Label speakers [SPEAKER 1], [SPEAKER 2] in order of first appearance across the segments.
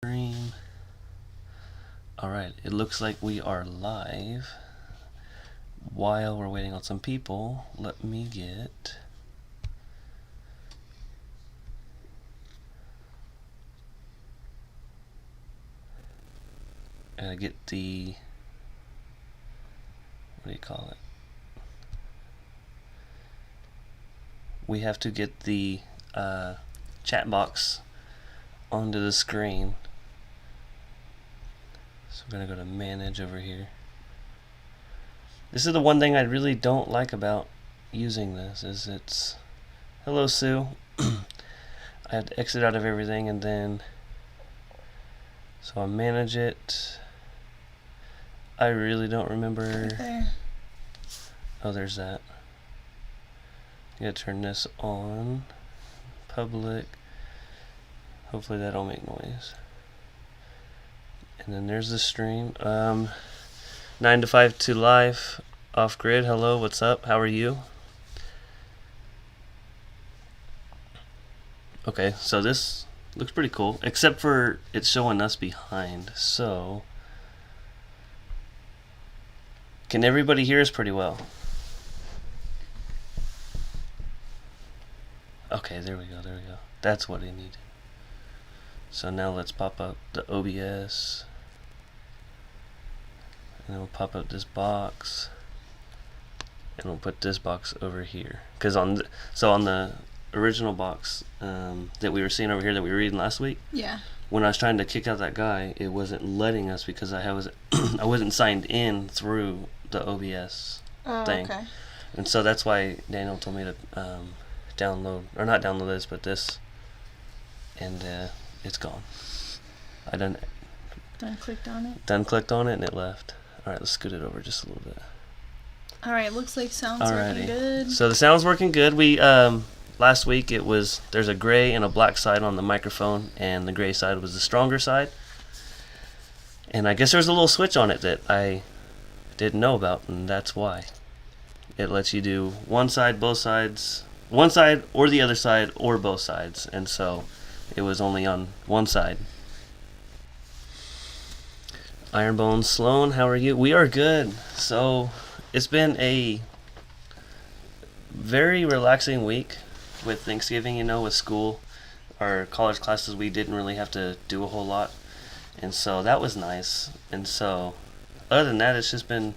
[SPEAKER 1] Stream. Alright, it looks like we are live. While we're waiting on some people, let me get the, what do you call it? We have to get the chat box onto the screen. So we're gonna go to manage over here. This is the one thing I really don't like about using this, is it's, hello Sue. I have to exit out of everything and then, so I manage it. I really don't remember.
[SPEAKER 2] There.
[SPEAKER 1] Oh, there's that. You gotta turn this on. Public. Hopefully that'll make noise. And then there's the stream. 9 to 5 to live. Off grid. Hello, what's up? How are you? Okay, so this looks pretty cool, except for it's showing us behind. So, can everybody hear us pretty well? Okay, there we go, there we go. That's what I needed. So now let's pop up the OBS. And then we'll pop up this box. And we'll put this box over here. Because on the original box that we were seeing over here that we were reading last week,
[SPEAKER 2] yeah,
[SPEAKER 1] when I was trying to kick out that guy, it wasn't letting us because I wasn't signed in through the OBS thing.
[SPEAKER 2] Okay.
[SPEAKER 1] And so that's why Daniel told me to download, or not download this, but this, and it's gone. I done
[SPEAKER 2] clicked on it.
[SPEAKER 1] Done clicked on it and it left. All right, let's scoot it over just a little bit.
[SPEAKER 2] All right, looks like sound's
[SPEAKER 1] Alrighty.
[SPEAKER 2] working good.
[SPEAKER 1] So the sound's working good. We last week there's a gray and a black side on the microphone, and the gray side was the stronger side. And I guess there's a little switch on it that I didn't know about, and that's why. It lets you do one side, both sides, one side or the other side or both sides, and so it was only on one side. Ironbone Sloan, how are you? We are good. So it's been a very relaxing week with Thanksgiving, with school. Our college classes, we didn't really have to do a whole lot, and so that was nice. And so other than that, it's just been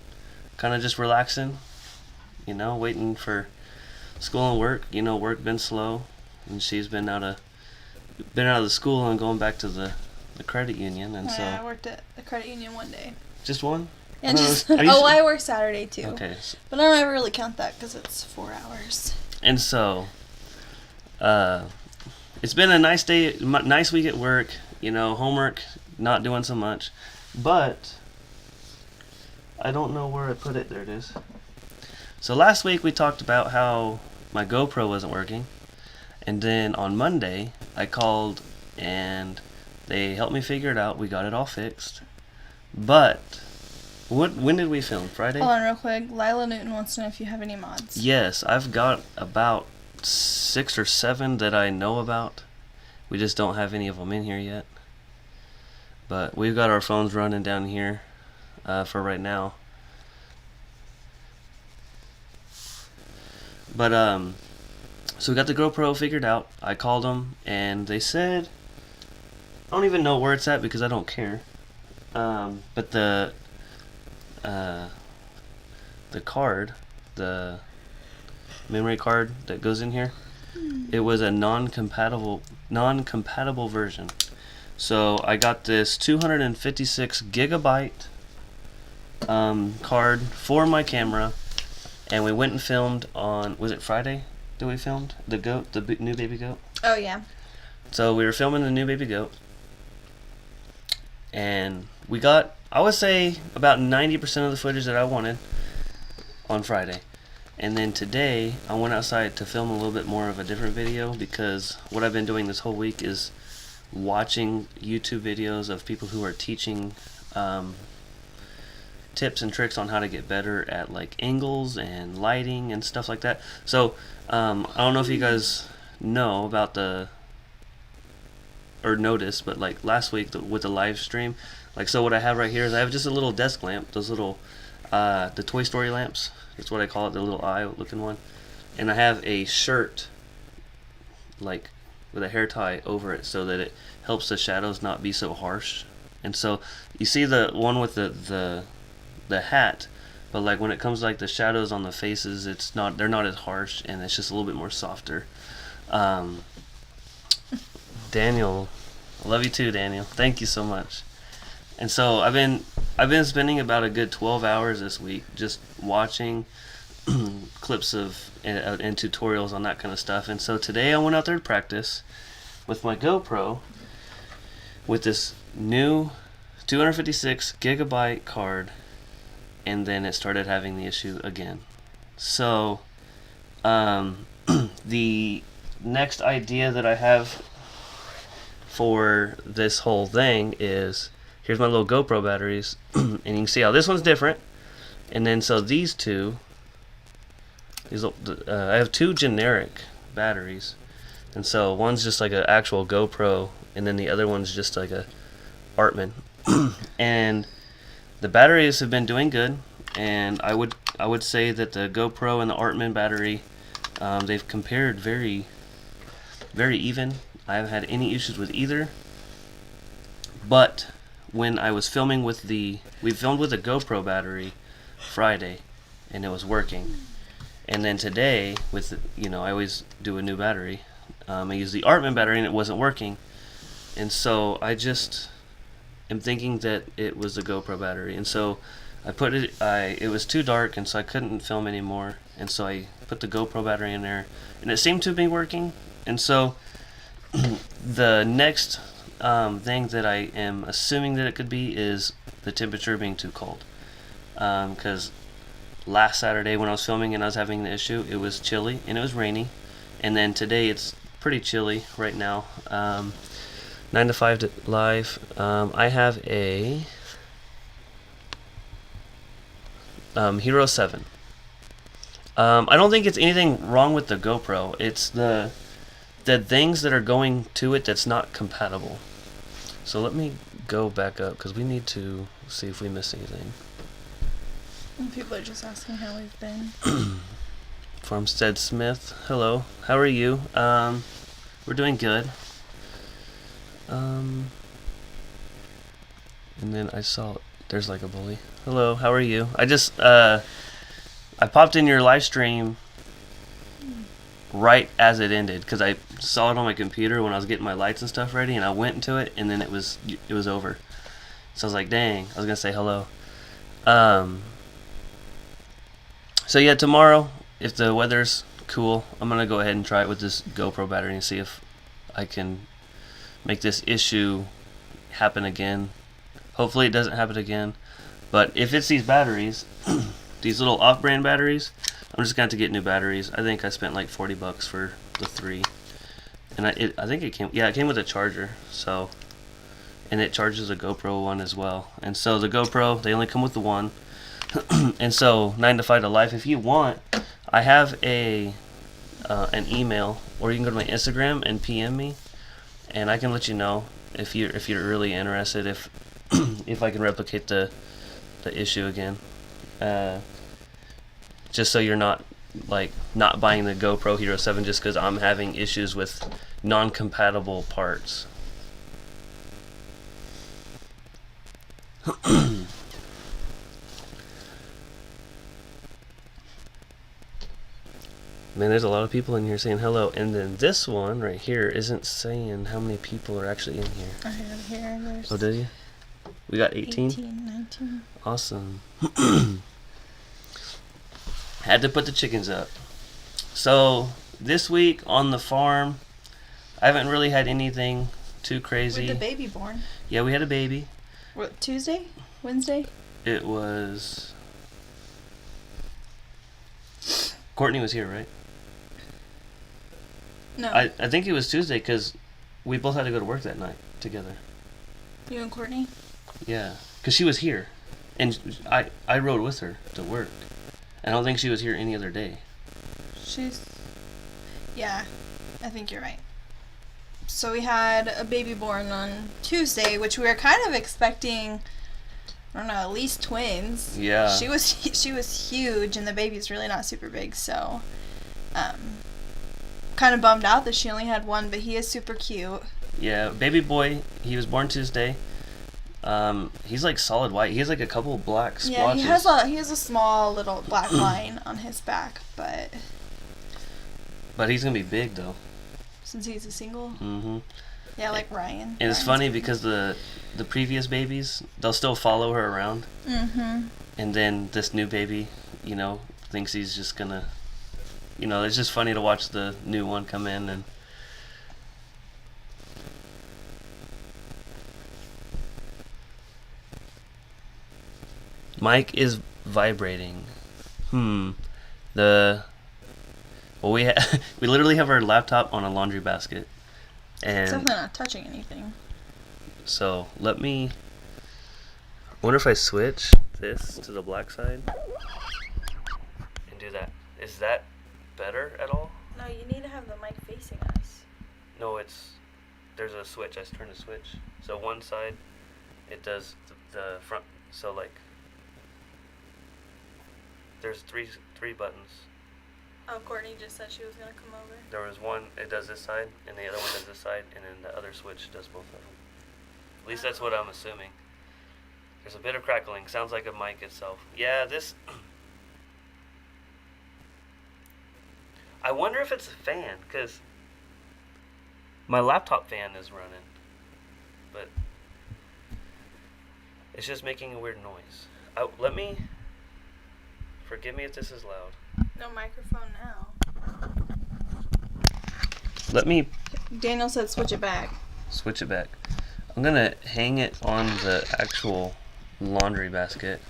[SPEAKER 1] kind of just relaxing, waiting for school and work. Work been slow, and she's been out of the school and going back to the credit union, and so
[SPEAKER 2] I worked at the credit union one day.
[SPEAKER 1] just one.
[SPEAKER 2] Yeah, I work Saturday too.
[SPEAKER 1] Okay.
[SPEAKER 2] But I don't ever really count that because it's 4 hours.
[SPEAKER 1] And so, it's been a nice day, nice week at work. Homework, not doing so much, but I don't know where I put it. There it is. So last week we talked about how my GoPro wasn't working, and then on Monday I called and they helped me figure it out. We got it all fixed. But when did we film? Friday?
[SPEAKER 2] Hold on real quick. Lila Newton wants to know if you have any mods.
[SPEAKER 1] Yes, I've got about 6 or 7 that I know about. We just don't have any of them in here yet. But we've got our phones running down here for right now. But so we got the GoPro figured out. I called them and they said, I don't even know where it's at because I don't care. But the card, the memory card that goes in here, it was a non-compatible version. So I got this 256 gigabyte card for my camera, and we went and filmed on, was it Friday that we filmed the goat, the new baby goat?
[SPEAKER 2] Oh yeah.
[SPEAKER 1] So we were filming the new baby goat, and we got, I would say, about 90% of the footage that I wanted on Friday. And then today I went outside to film a little bit more of a different video, because what I've been doing this whole week is watching YouTube videos of people who are teaching tips and tricks on how to get better at like angles and lighting and stuff like that. So I don't know if you guys know about the or noticed, but like last week with the live stream, like, so what I have right here is I have just a little desk lamp, those little the Toy Story lamps. That's what I call it, the little eye looking one. And I have a shirt like with a hair tie over it so that it helps the shadows not be so harsh. And so you see the one with the hat, but like when it comes to like the shadows on the faces, they're not as harsh, and it's just a little bit more softer. Daniel, I love you too, Daniel. Thank you so much. And so I've been spending about a good 12 hours this week just watching clips of and tutorials on that kind of stuff. And so today I went out there to practice with my GoPro with this new 256 gigabyte card, and then it started having the issue again. So the next idea that I have for this whole thing is, here's my little GoPro batteries, and you can see how this one's different. And then so these two, I have two generic batteries, and so one's just like an actual GoPro, and then the other one's just like a Artman. And the batteries have been doing good, and I would say that the GoPro and the Artman battery, they've compared very, very even. I haven't had any issues with either. But when I was filming we filmed with a GoPro battery Friday, and it was working. And then today, I always do a new battery. I used the Artman battery, and it wasn't working. And so I just am thinking that it was the GoPro battery. And so it was too dark, and so I couldn't film anymore. And so I put the GoPro battery in there, and it seemed to be working. And so the next thing that I am assuming that it could be is the temperature being too cold. Because last Saturday when I was filming and I was having the issue, it was chilly and it was rainy. And then today it's pretty chilly right now. 9 to 5 live. I have a Hero 7. I don't think it's anything wrong with the GoPro. It's the things that are going to it that's not compatible. So let me go back up because we need to see if we missed anything.
[SPEAKER 2] People are just asking how we've been.
[SPEAKER 1] Farmstead Smith, hello. How are you? We're doing good. And then I saw there's like a bully. Hello, how are you? I just I popped in your live stream right as it ended because I saw it on my computer when I was getting my lights and stuff ready, and I went into it, and then it was over. So I was like, dang, I was gonna say hello. So yeah, tomorrow, if the weather's cool, I'm gonna go ahead and try it with this GoPro battery and see if I can make this issue happen again. Hopefully it doesn't happen again. But if it's these batteries, these little off-brand batteries, I'm just going to have to get new batteries. I think I spent like $40 for the 3. And I think it came with a charger. So, and it charges a GoPro one as well. And so the GoPro, they only come with the one. And so 9 to 5 to life. If you want, I have an email, or you can go to my Instagram and PM me, and I can let you know if you're really interested if I can replicate the issue again. Just so you're not buying the GoPro Hero 7 just because I'm having issues with non-compatible parts. Man, there's a lot of people in here saying hello, and then this one right here isn't saying how many people are actually in here.
[SPEAKER 2] I have here. There's
[SPEAKER 1] oh, did you? We got 18?
[SPEAKER 2] 19.
[SPEAKER 1] Awesome. Had to put the chickens up. So, this week on the farm, I haven't really had anything too crazy.
[SPEAKER 2] With the baby born.
[SPEAKER 1] Yeah, we had a baby.
[SPEAKER 2] What, Tuesday? Wednesday?
[SPEAKER 1] It was... Courtney was here, right?
[SPEAKER 2] No.
[SPEAKER 1] I think it was Tuesday because we both had to go to work that night together.
[SPEAKER 2] You and Courtney?
[SPEAKER 1] Yeah, because she was here, and I rode with her to work. I don't think she was here any other day.
[SPEAKER 2] Yeah, I think you're right. So we had a baby born on Tuesday, which we were kind of expecting, I don't know, at least twins.
[SPEAKER 1] Yeah.
[SPEAKER 2] She was huge, and the baby's really not super big, so kind of bummed out that she only had one, but he is super cute.
[SPEAKER 1] Yeah, baby boy, he was born Tuesday. He's like solid white. He has like a couple of black splotches.
[SPEAKER 2] Yeah, he has a small little black line on his back, but
[SPEAKER 1] he's gonna be big though.
[SPEAKER 2] Since he's a single.
[SPEAKER 1] Mm-hmm.
[SPEAKER 2] Yeah, like Ryan.
[SPEAKER 1] And it's funny because the previous babies, they'll still follow her around.
[SPEAKER 2] Mm-hmm.
[SPEAKER 1] And then this new baby, thinks he's just gonna, it's just funny to watch the new one come in and. Mic is vibrating. We literally have our laptop on a laundry basket, and
[SPEAKER 2] it's definitely not touching anything.
[SPEAKER 1] So I wonder if I switch this to the black side and do that. Is that better at all?
[SPEAKER 2] No, you need to have the mic facing us.
[SPEAKER 1] No, there's a switch. I turn the switch. So one side, it does the front. So like, there's three buttons.
[SPEAKER 2] Oh, Courtney just said she was gonna come over.
[SPEAKER 1] There was one, it does this side, and the other one does this side, and then the other switch does both of them. At least that's what I'm assuming. There's a bit of crackling. Sounds like a mic itself. Yeah, this. I wonder if it's a fan, because my laptop fan is running, but it's just making a weird noise. Forgive me if this is loud.
[SPEAKER 2] No microphone now. Daniel said switch it back.
[SPEAKER 1] Switch it back. I'm gonna hang it on the actual laundry basket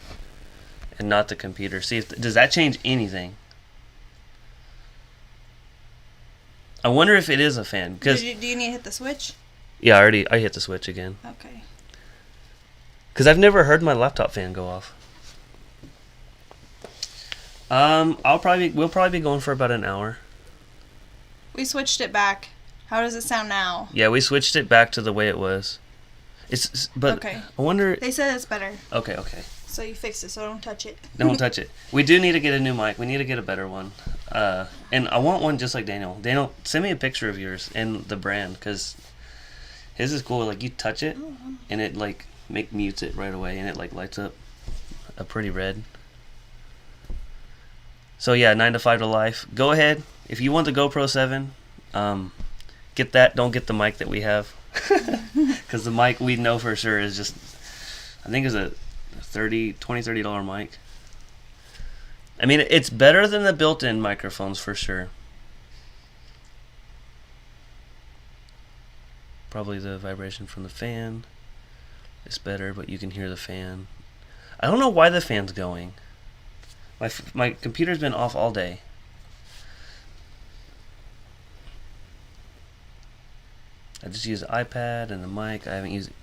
[SPEAKER 1] and not the computer. See does that change anything? I wonder if it is a fan.
[SPEAKER 2] Do you need to hit the switch?
[SPEAKER 1] Yeah, I hit the switch again.
[SPEAKER 2] Okay.
[SPEAKER 1] Because I've never heard my laptop fan go off. We'll probably be going for about an hour.
[SPEAKER 2] We switched it back. How does it sound now?
[SPEAKER 1] Yeah, we switched it back to the way it was. But
[SPEAKER 2] okay.
[SPEAKER 1] I wonder.
[SPEAKER 2] They said it's better.
[SPEAKER 1] Okay.
[SPEAKER 2] So you fixed it, so don't touch it.
[SPEAKER 1] Don't touch it. We do need to get a new mic. We need to get a better one. And I want one just like Daniel. Daniel, send me a picture of yours and the brand, because his is cool. Like you touch it, and it like mutes it right away, and it like lights up a pretty red. So yeah, 9 to 5 to life. Go ahead if you want the GoPro 7. Get that. Don't get the mic that we have, because the mic we know for sure is just, I think it's a $30 mic. I mean, it's better than the built-in microphones for sure. Probably the vibration from the fan is better, but you can hear the fan. I don't know why the fan's going. My computer's been off all day. I just use the iPad and the mic. I haven't used it.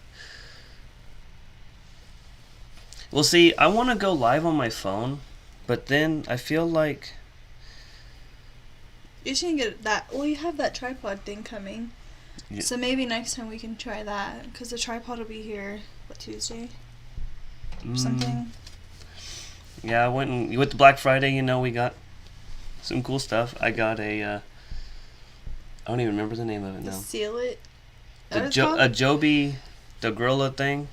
[SPEAKER 1] Well, see, I want to go live on my phone, but then I feel like
[SPEAKER 2] you should get that. Well, you have that tripod thing coming. Yeah. So maybe next time we can try that, because the tripod will be here, Tuesday? Or something?
[SPEAKER 1] Yeah, I went and with the Black Friday, we got some cool stuff. I got I don't even remember the name of it now.
[SPEAKER 2] Seal it?
[SPEAKER 1] A Joby, the Gorilla thing.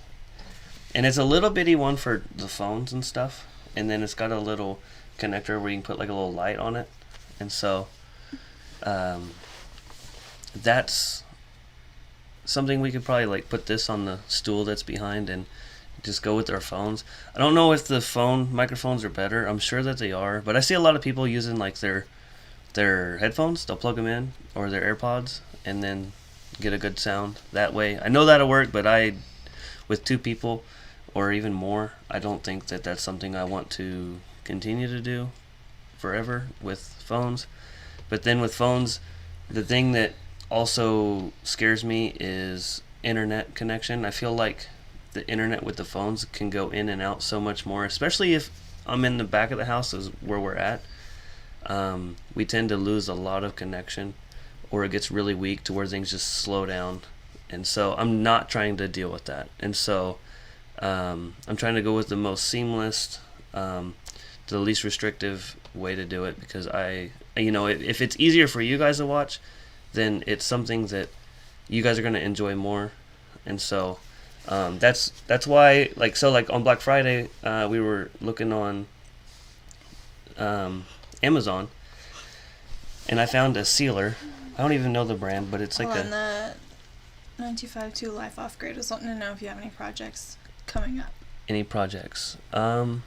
[SPEAKER 1] And it's a little bitty one for the phones and stuff. And then it's got a little connector where you can put like a little light on it. And so that's something we could probably like put this on the stool that's behind and just go with our phones. I don't know if the phone microphones are better. I'm sure that they are, but I see a lot of people using like their headphones. They'll plug them in, or their AirPods, and then get a good sound that way. I know that'll work, but with 2 people or even more, I don't think that that's something I want to continue to do forever with phones. But then with phones, the thing that also scares me is internet connection. I feel like the internet with the phones can go in and out so much more, especially if I'm in the back of the house is where we're at. We tend to lose a lot of connection, or it gets really weak to where things just slow down. And so I'm not trying to deal with that. And so I'm trying to go with the most seamless, the least restrictive way to do it, because if it's easier for you guys to watch, then it's something that you guys are going to enjoy more. And so that's why, like on Black Friday, we were looking on Amazon, and I found a sealer. I don't even know the brand, but it's like
[SPEAKER 2] the 925 Life Off Grid. I was wanting to know if you have any projects coming up.
[SPEAKER 1] Any projects? I'm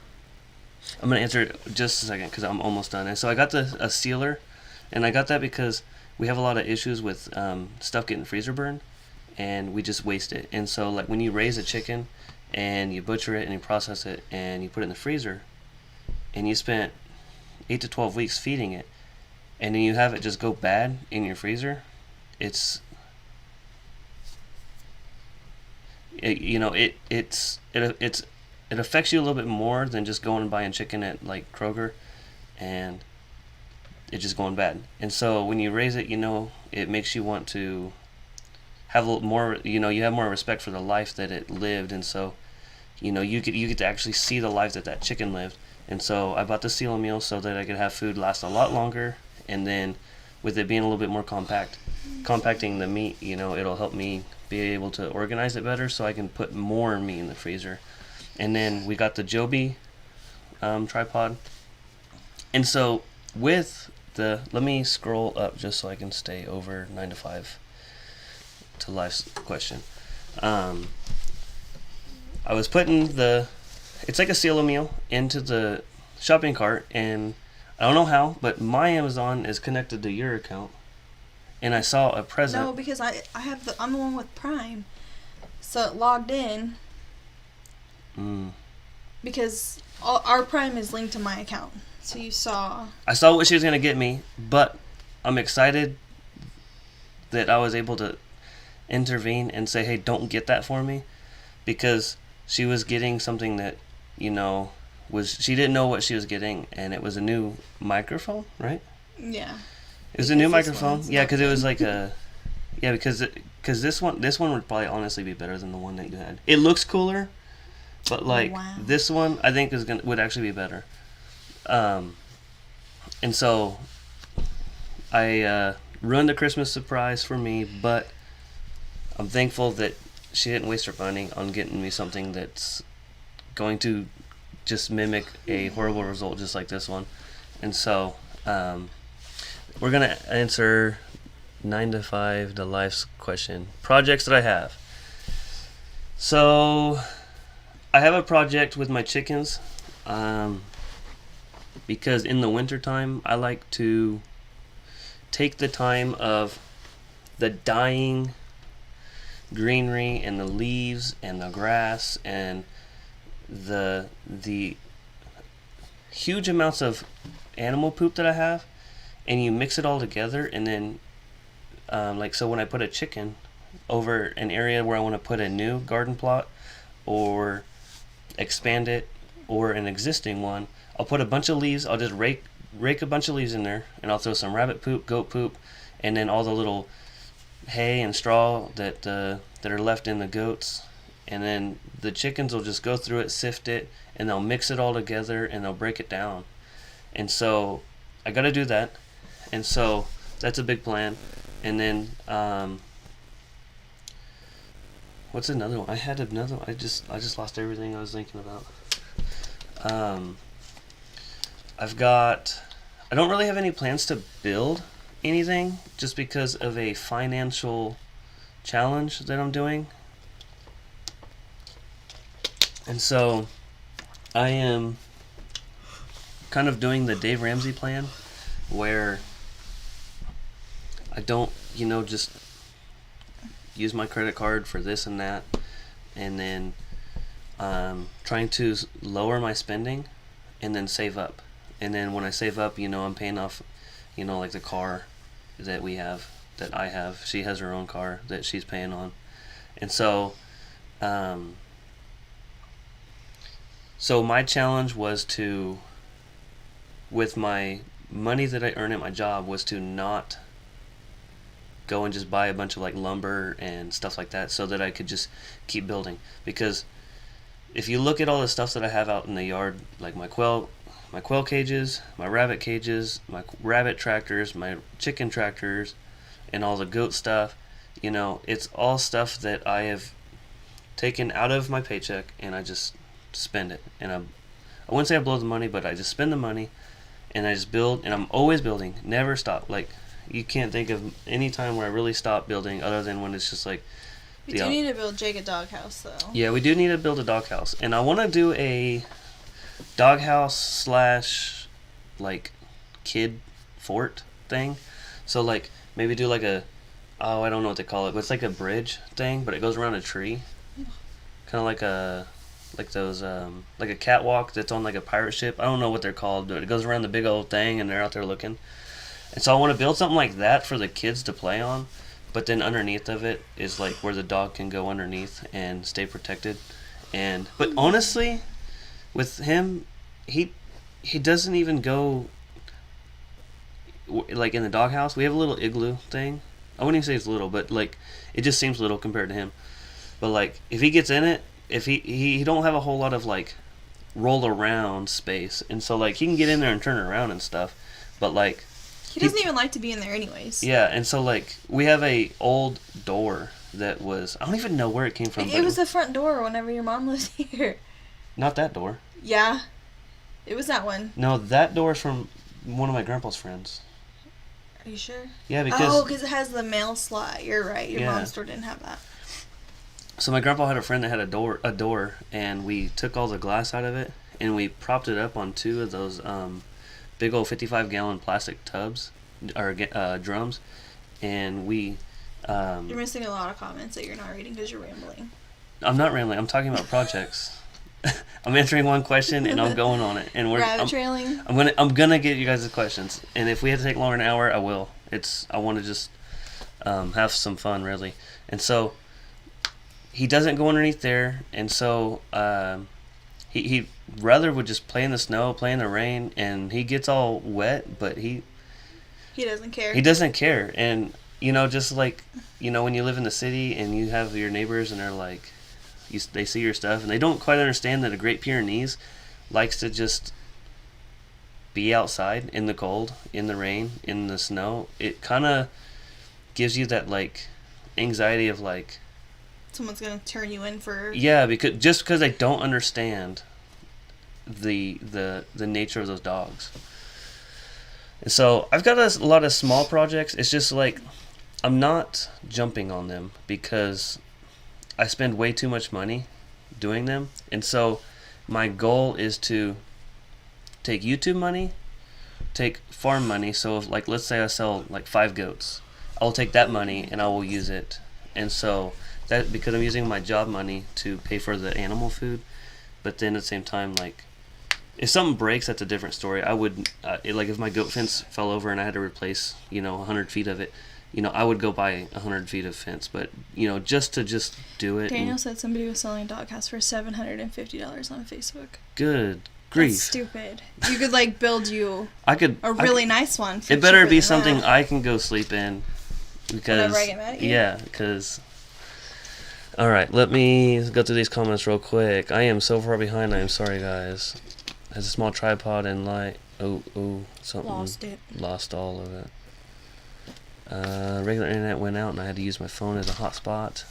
[SPEAKER 1] gonna answer it just a second because I'm almost done. And so I got a sealer, and I got that because we have a lot of issues with stuff getting freezer burned, and we just waste it. And so, like, when you raise a chicken and you butcher it and you process it and you put it in the freezer, and you spent 8 to 12 weeks feeding it, and then you have it just go bad in your freezer, it affects you a little bit more than just going and buying chicken at like Kroger and it just going bad. And so when you raise it, it makes you want to have a little more, you have more respect for the life that it lived. And so, you get to actually see the life that chicken lived. And so I bought the seal meal so that I could have food last a lot longer. And then with it being a little bit more compacting the meat, it'll help me be able to organize it better so I can put more meat in the freezer. And then we got the Joby tripod. And so with let me scroll up just so I can stay over 9 to 5 to life's question. I was putting it's like a seal meal into the shopping cart, and I don't know how, but my Amazon is connected to your account, and I saw a present.
[SPEAKER 2] No, because I'm the one with Prime, so it logged in. Because our Prime is linked to my account, so you saw.
[SPEAKER 1] I saw what she was gonna get me, but I'm excited that I was able to intervene and say, "Hey, don't get that for me," because she was getting something that she didn't know what she was getting, and it was a new microphone, right?
[SPEAKER 2] Yeah.
[SPEAKER 1] It was a new microphone. Yeah, because it was like because this one would probably honestly be better than the one that you had. It looks cooler, but this one I think would actually be better. And so I ruined the Christmas surprise for me, but I'm thankful that she didn't waste her money on getting me something that's going to just mimic a horrible result just like this one. And so we're going to answer 9 to 5 to life's question. Projects that I have. So I have a project with my chickens because in the wintertime I like to take the time of the dying greenery and the leaves and the grass and the huge amounts of animal poop that I have, and you mix it all together, and then so when I put a chicken over an area where I want to put a new garden plot or expand it or an existing one, I'll put a bunch of leaves. I'll just rake a bunch of leaves in there, and I'll throw some rabbit poop, goat poop, and then all the little hay and straw that are left in the goats, and then the chickens will just go through it, sift it, and they'll mix it all together and they'll break it down. And so I got to do that, and so that's a big plan. And then what's another one? I had another one. I just lost everything I was thinking about. I don't really have any plans to build anything just because of a financial challenge that I'm doing. And so I am kind of doing the Dave Ramsey plan where I don't, just use my credit card for this and that, and then trying to lower my spending and then save up. And then when I save up, I'm paying off, like the car that I have. She has her own car that she's paying on. And so so my challenge was to, with my money that I earn at my job, was to not go and just buy a bunch of like lumber and stuff like that so that I could just keep building. Because if you look at all the stuff that I have out in the yard, like my quail cages, my rabbit cages, my rabbit tractors, my chicken tractors, and all the goat stuff, you know, it's all stuff that I have taken out of my paycheck and I just spend it. And I wouldn't say I blow the money, but I just spend the money and I just build, and I'm always building, never stop. Like, you can't think of any time where I really stop building other than when it's just like...
[SPEAKER 2] We do need to build Jake a doghouse, though.
[SPEAKER 1] Yeah, we do need to build a doghouse. And I want to do a doghouse / like kid fort thing. So like maybe do like a... Oh, I don't know what they call it, but it's like a bridge thing, but it goes around a tree. Kind of like a... Like those, like a catwalk that's on like a pirate ship. I don't know what they're called, but it goes around the big old thing and they're out there looking. And so I want to build something like that for the kids to play on. But then underneath of it is like where the dog can go underneath and stay protected. But honestly, with him, he doesn't even go like in the doghouse. We have a little igloo thing. I wouldn't even say it's little, but like it just seems little compared to him. But like if he gets in it, if he don't have a whole lot of like roll around space, and so like he can get in there and turn around and stuff. But like
[SPEAKER 2] he doesn't even like to be in there anyways.
[SPEAKER 1] Yeah, and so like we have a old door that was, I don't even know where it came from.
[SPEAKER 2] It was the front door whenever your mom lived here.
[SPEAKER 1] Not that door.
[SPEAKER 2] Yeah, it was that one.
[SPEAKER 1] No, that door is from one of my grandpa's friends.
[SPEAKER 2] Are you sure?
[SPEAKER 1] Yeah, because
[SPEAKER 2] because it has the mail slot. You're right. Your mom's store didn't have that.
[SPEAKER 1] So my grandpa had a friend that had a door, and we took all the glass out of it, and we propped it up on 2 of those big old 55-gallon plastic tubs, or drums, and we...
[SPEAKER 2] you're missing a lot of comments that you're not reading because you're rambling.
[SPEAKER 1] I'm not rambling. I'm talking about projects. I'm answering one question, and I'm going on it. And
[SPEAKER 2] rabbit trailing.
[SPEAKER 1] I'm gonna get you guys the questions, and if we have to take longer than an hour, I will. I want to just have some fun, really. And so... He doesn't go underneath there, and so he rather would just play in the snow, play in the rain, and he gets all wet, but he
[SPEAKER 2] doesn't care.
[SPEAKER 1] He doesn't care, and you know, just like when you live in the city and you have your neighbors and they're like, they see your stuff and they don't quite understand that a Great Pyrenees likes to just be outside in the cold, in the rain, in the snow. It kind of gives you that like anxiety of like.
[SPEAKER 2] Someone's gonna turn you in for...
[SPEAKER 1] Yeah, because they don't understand the nature of those dogs. And so I've got a lot of small projects. It's just like I'm not jumping on them because I spend way too much money doing them. And so my goal is to take YouTube money, take farm money. So if, like, let's say I sell like 5 goats, I'll take that money and I will use it. And so that, because I'm using my job money to pay for the animal food, but then at the same time, like, if something breaks, that's a different story. I would, like, if my goat fence fell over and I had to replace, 100 feet of it, I would go buy 100 feet of fence. But, just to do it.
[SPEAKER 2] Daniel said somebody was selling a doghouse for $750 on Facebook.
[SPEAKER 1] Good grief.
[SPEAKER 2] That's stupid. You could, like, build you
[SPEAKER 1] a
[SPEAKER 2] really nice one.
[SPEAKER 1] It better be something I can go sleep in. Because,
[SPEAKER 2] whenever I get mad at you?
[SPEAKER 1] Yeah, because... Alright, let me go through these comments real quick. I am so far behind, I am sorry, guys. Has a small tripod and light. Oh, something.
[SPEAKER 2] Lost it.
[SPEAKER 1] Lost all of it. Regular internet went out and I had to use my phone as a hotspot.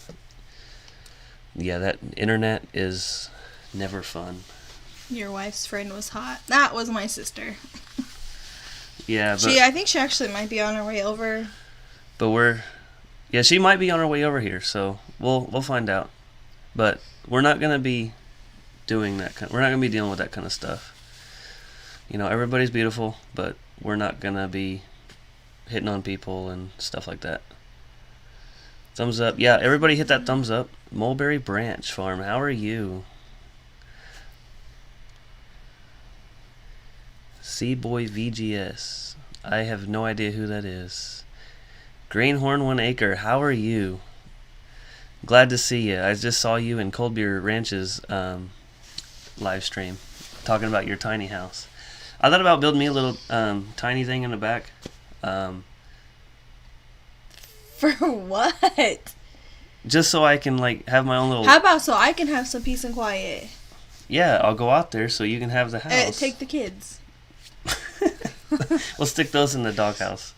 [SPEAKER 1] Yeah, that internet is never fun.
[SPEAKER 2] Your wife's friend was hot. That was my sister.
[SPEAKER 1] Yeah, but...
[SPEAKER 2] I think she actually might be on her way over.
[SPEAKER 1] But yeah, she might be on her way over here, so we'll find out. But we're not gonna be doing that. We're not gonna be dealing with that kind of stuff. Everybody's beautiful, but we're not gonna be hitting on people and stuff like that. Thumbs up. Yeah, everybody hit that thumbs up. Mulberry Branch Farm, how are you? Seaboy VGS. I have no idea who that is. Greenhorn 1 Acre, how are you? Glad to see you. I just saw you in Cold Beer Ranch's live stream talking about your tiny house. I thought about building me a little tiny thing in the back.
[SPEAKER 2] For what?
[SPEAKER 1] Just so I can, like, have my own little...
[SPEAKER 2] How about so I can have some peace and quiet?
[SPEAKER 1] Yeah, I'll go out there so you can have the house.
[SPEAKER 2] Take the kids.
[SPEAKER 1] We'll stick those in the doghouse.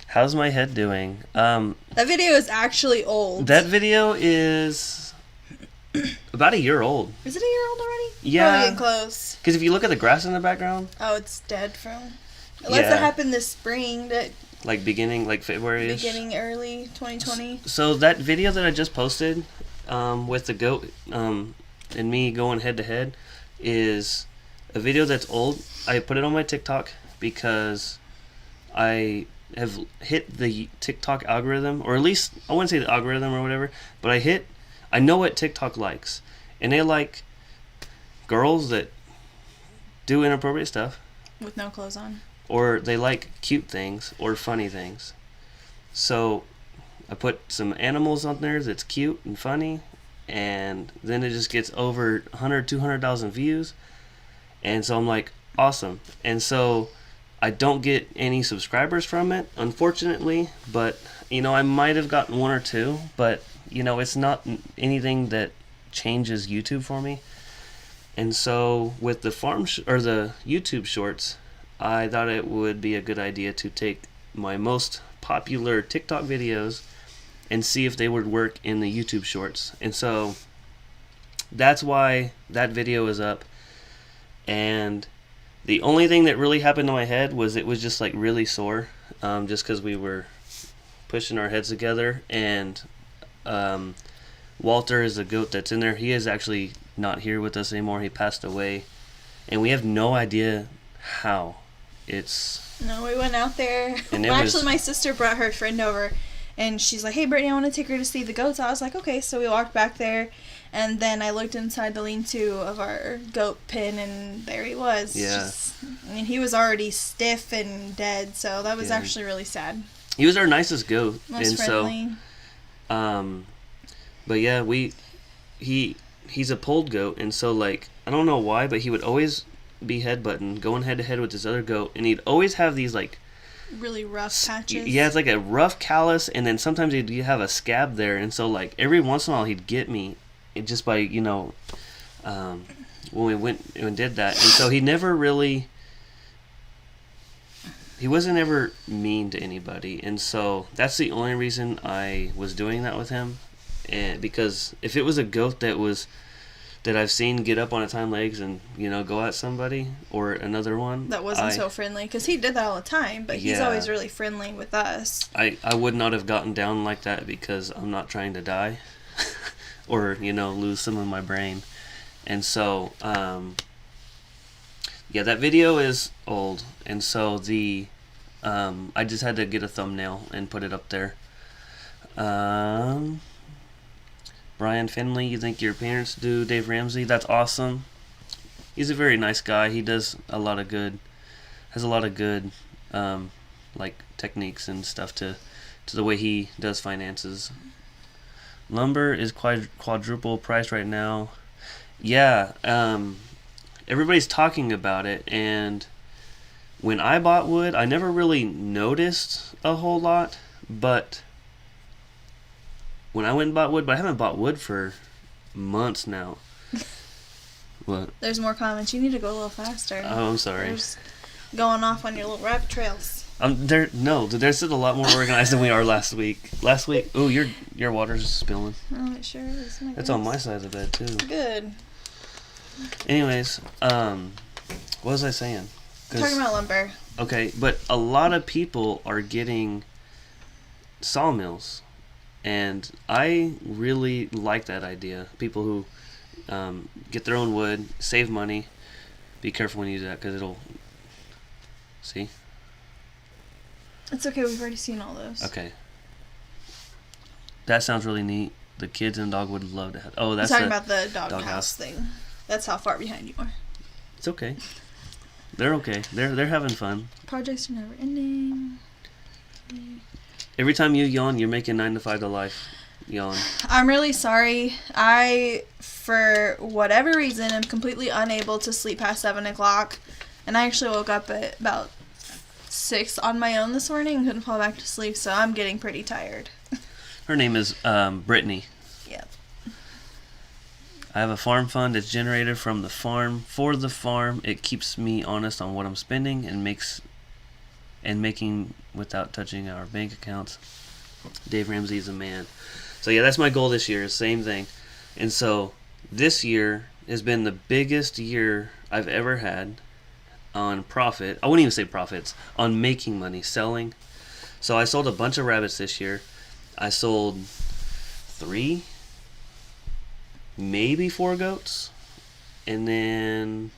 [SPEAKER 1] How's my head doing?
[SPEAKER 2] That video is actually old.
[SPEAKER 1] That video is about a year old.
[SPEAKER 2] Is it a year old already?
[SPEAKER 1] Yeah.
[SPEAKER 2] Probably getting close.
[SPEAKER 1] Because if you look at the grass in the background...
[SPEAKER 2] Oh, it's dead from... Unless it happened this spring.
[SPEAKER 1] Like beginning, like February-ish.
[SPEAKER 2] Beginning early 2020.
[SPEAKER 1] So that video that I just posted with the goat and me going head to head is a video that's old. I put it on my TikTok because I have hit the TikTok algorithm, or at least I wouldn't say the algorithm or whatever, but I know what TikTok likes, and they like girls that do inappropriate stuff
[SPEAKER 2] with no clothes on,
[SPEAKER 1] or they like cute things or funny things. So I put some animals on there that's cute and funny, and then it just gets over 100, 200,000 views, and so I'm like, awesome. And so I don't get any subscribers from it, unfortunately, but I might have gotten one or two, but it's not anything that changes YouTube for me. And so with the the YouTube shorts, I thought it would be a good idea to take my most popular TikTok videos and see if they would work in the YouTube shorts. And so that's why that video is up. And the only thing that really happened to my head was it was just like really sore, just because we were pushing our heads together. And Walter is the goat that's in there. He is actually not here with us anymore. He passed away, and we have no idea how.
[SPEAKER 2] No, we went out there.
[SPEAKER 1] And
[SPEAKER 2] actually, my sister brought her friend over, and she's like, "Hey, Brittany, I want to take her to see the goats." I was like, "Okay." So we walked back there, and then I looked inside the lean-to of our goat pen, and there he was.
[SPEAKER 1] Yeah.
[SPEAKER 2] He was already stiff and dead, so that was actually really sad.
[SPEAKER 1] He was our nicest goat.
[SPEAKER 2] Most friendly.
[SPEAKER 1] So, but yeah, he's a polled goat, and so, like, I don't know why, but he would always be headbutting, going head to head with this other goat, and he'd always have these, like,
[SPEAKER 2] really rough patches.
[SPEAKER 1] Yeah, it's like a rough callus, and then sometimes he'd have a scab there, and so, like, every once in a while he'd get me, just by, when we went and did that. And so he wasn't ever mean to anybody, and so that's the only reason I was doing that with him. And because if it was a goat that I've seen get up on its hind legs and go at somebody, or another one
[SPEAKER 2] that wasn't so friendly, because he did that all the time, but he's always really friendly with us. I
[SPEAKER 1] would not have gotten down like that, because I'm not trying to die or lose some of my brain. And so that video is old, and so I just had to get a thumbnail and put it up there. Brian Finley, you think your parents do Dave Ramsey? That's awesome. He's a very nice guy. He does has a lot of good like techniques and stuff to the way he does finances. Lumber is quadruple price right now. Yeah, everybody's talking about it, and when I bought wood, I never really noticed a whole lot, but when I went and bought wood, but I haven't bought wood for months now. What?
[SPEAKER 2] There's more comments. You need to go a little faster.
[SPEAKER 1] Oh, I'm sorry.
[SPEAKER 2] There's going off on your little rabbit trails.
[SPEAKER 1] They're still a lot more organized than we are last week. Ooh, your water's spilling.
[SPEAKER 2] Oh, it sure is.
[SPEAKER 1] It's on my side of the bed too.
[SPEAKER 2] Good.
[SPEAKER 1] Anyways, what was I saying?
[SPEAKER 2] Talking about lumber.
[SPEAKER 1] Okay, but a lot of people are getting sawmills, and I really like that idea. People who get their own wood, save money. Be careful when you do that, because it'll... See?
[SPEAKER 2] It's okay, we've already seen all those.
[SPEAKER 1] Okay. That sounds really neat. The kids and dog would love to have... Oh, that's
[SPEAKER 2] talking about the dog house thing. That's how far behind you are.
[SPEAKER 1] It's okay. They're okay. They're having fun.
[SPEAKER 2] Projects are never ending.
[SPEAKER 1] Every time you yawn, you're making 9 to 5 to life. Yawn.
[SPEAKER 2] I'm really sorry. I, for whatever reason, am completely unable to sleep past 7 o'clock. And I actually woke up at about 6 on my own this morning and couldn't fall back to sleep, so I'm getting pretty tired.
[SPEAKER 1] Her name is Brittany.
[SPEAKER 2] Yep.
[SPEAKER 1] I have a farm fund that's generated from the farm for the farm. It keeps me honest on what I'm spending and making without touching our bank accounts. Dave Ramsey is a man. So yeah, that's my goal this year. Same thing. And so this year has been the biggest year I've ever had on profit. I wouldn't even say profits, on making money, selling. So I sold a bunch of rabbits this year. I sold 3, maybe 4 goats. And then,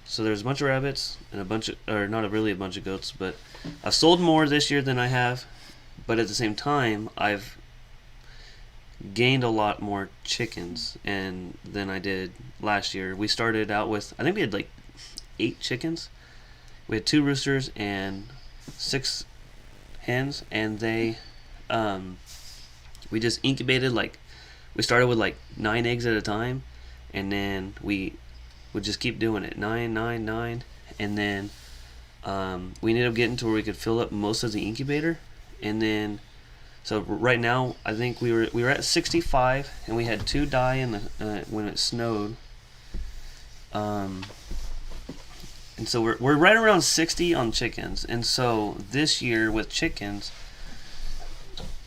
[SPEAKER 1] so there's a bunch of rabbits and not really a bunch of goats, but I sold more this year than I have. But at the same time, I've gained a lot more chickens than I did last year. We started out with, I think we had like 8 chickens. We had 2 roosters and 6 hens, and we just incubated, we started with 9 eggs at a time, and then we would just keep doing it, 9, 9, 9, and then we ended up getting to where we could fill up most of the incubator. And then, so right now, I think we were at 65, and we had 2 die in the when it snowed. And so we're right around 60 on chickens. And so this year with chickens,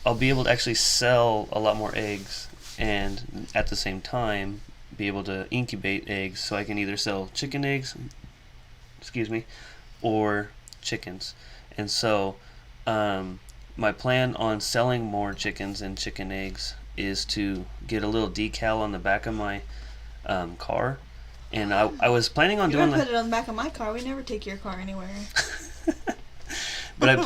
[SPEAKER 1] I'll be able to actually sell a lot more eggs, and at the same time be able to incubate eggs, so I can either sell chicken eggs, or chickens. And so my plan on selling more chickens and chicken eggs is to get a little decal on the back of my car. And I was planning on doing
[SPEAKER 2] that. You put it on the back of my car. We never take your car anywhere.
[SPEAKER 1] But I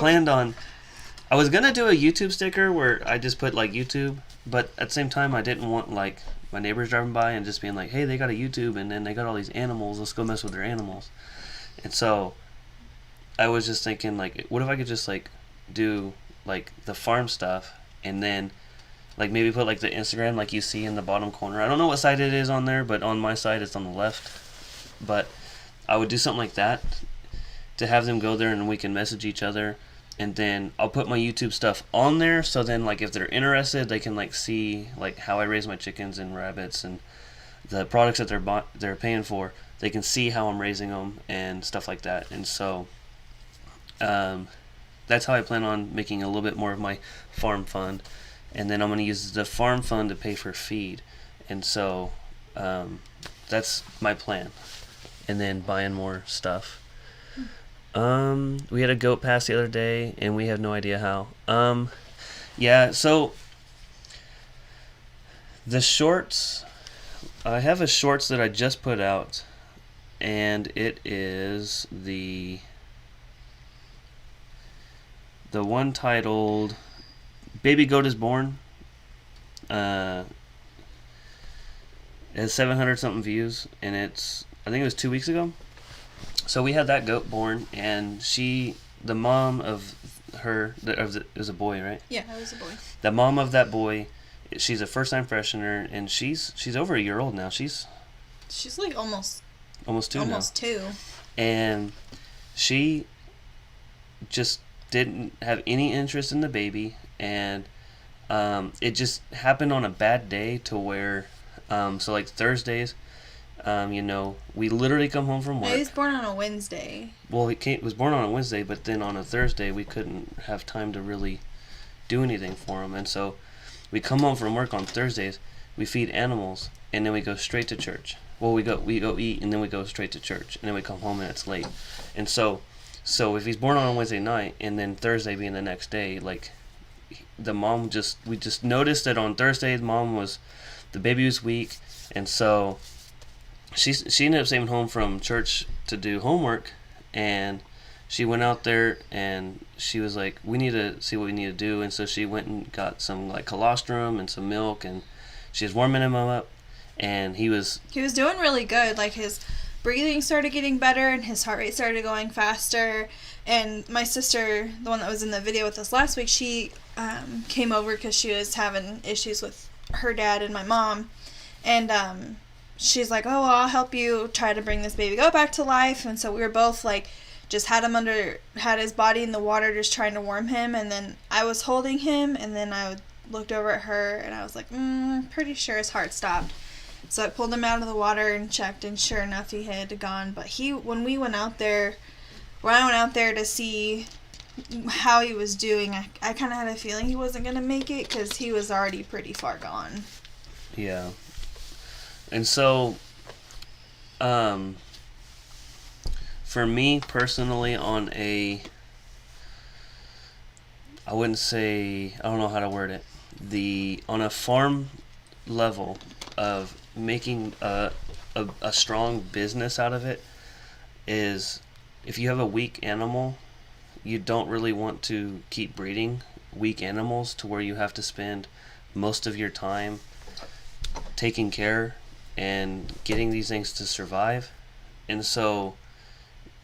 [SPEAKER 1] was going to do a YouTube sticker where I just put YouTube, but at the same time I didn't want my neighbors driving by and just being like, hey, they got a YouTube and then they got all these animals, let's go mess with their animals. And so I was just thinking, what if I could just do the farm stuff, and then maybe put the Instagram you see in the bottom corner. I don't know what side it is on there, but on my side it's on the left. But I would do something like that to have them go there and we can message each other, and then I'll put my YouTube stuff on there, so then if they're interested, they can see how I raise my chickens and rabbits and the products that they're paying for. They can see how I'm raising them and stuff like that. And so that's how I plan on making a little bit more of my farm fund. And then I'm going to use the farm fund to pay for feed. And so that's my plan. And then buying more stuff. We had a goat pass the other day, and we have no idea how. Yeah, so the shorts, I have a shorts that I just put out, and it is the one titled Baby Goat is Born. It has 700 something views, and I think it was 2 weeks ago. So we had that goat born, and the mom of her, it was a boy, right?
[SPEAKER 2] Yeah, it was a boy.
[SPEAKER 1] The mom of that boy, she's a first-time freshener, and she's over a year old now. She's
[SPEAKER 2] almost
[SPEAKER 1] 2 now.
[SPEAKER 2] Almost 2.
[SPEAKER 1] And she just didn't have any interest in the baby, and it just happened on a bad day to where so Thursdays, we literally come home from work.
[SPEAKER 2] He was born on a Wednesday.
[SPEAKER 1] Well, he was born on a Wednesday, but then on a Thursday we couldn't have time to really do anything for him. And so we come home from work on Thursdays, we feed animals, and then we go straight to church. Well, we go eat, and then we go straight to church, and then we come home and it's late. And so if he's born on a Wednesday night, and then Thursday being the next day, the mom we just noticed that on Thursday the baby was weak, and so she ended up staying home from church to do homework, and she went out there and she was like, we need to see what we need to do. And so she went and got some colostrum and some milk, and she was warming him up, and he was doing really good. His breathing started getting better and his heart rate started going faster. And my sister, the one that was in the video with us last week, she came over because she was having issues with her dad and my mom, and she's like, oh, well, I'll help you try to bring this baby goat back to life. And so we were both
[SPEAKER 2] just had his body in the water just trying to warm him, and then I was holding him, and then I looked over at her, and I was like, pretty sure his heart stopped. So I pulled him out of the water and checked, and sure enough, he had gone. But when I went out there to see how he was doing, I kind of had a feeling he wasn't going to make it because he was already pretty far gone.
[SPEAKER 1] Yeah. And so, for me personally, I don't know how to word it. On a farm level of making a strong business out of it is, if you have a weak animal, you don't really want to keep breeding weak animals to where you have to spend most of your time taking care and getting these things to survive. And so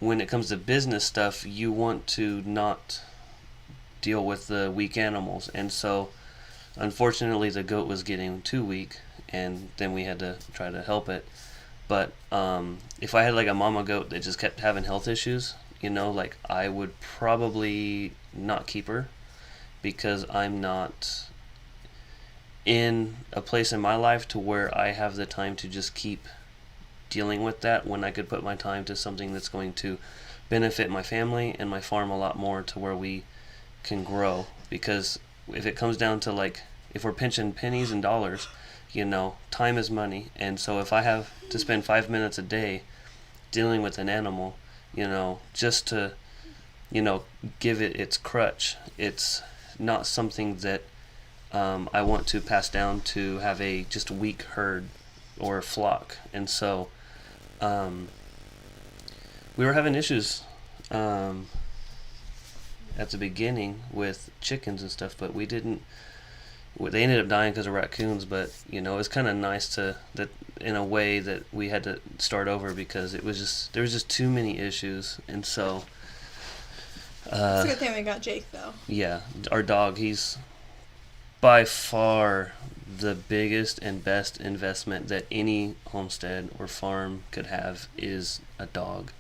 [SPEAKER 1] when it comes to business stuff, you want to not deal with the weak animals. And so unfortunately the goat was getting too weak, and then we had to try to help it. But if I had like a mama goat that just kept having health issues, like, I would probably not keep her, because I'm not in a place in my life to where I have the time to just keep dealing with that, when I could put my time to something that's going to benefit my family and my farm a lot more, to where we can grow. Because if it comes down to, like, if we're pinching pennies and dollars, time is money. And so if I have to spend 5 minutes a day dealing with an animal, just to, give it its crutch, it's not something that I want to pass down to have a just weak herd or flock. And so we were having issues at the beginning with chickens and stuff, but they ended up dying because of raccoons. But it was kind of nice that in a way that we had to start over, because there was just too many issues. And so
[SPEAKER 2] it's a good thing we got Jake, though.
[SPEAKER 1] Yeah, our dog, he's by far the biggest and best investment that any homestead or farm could have, is a dog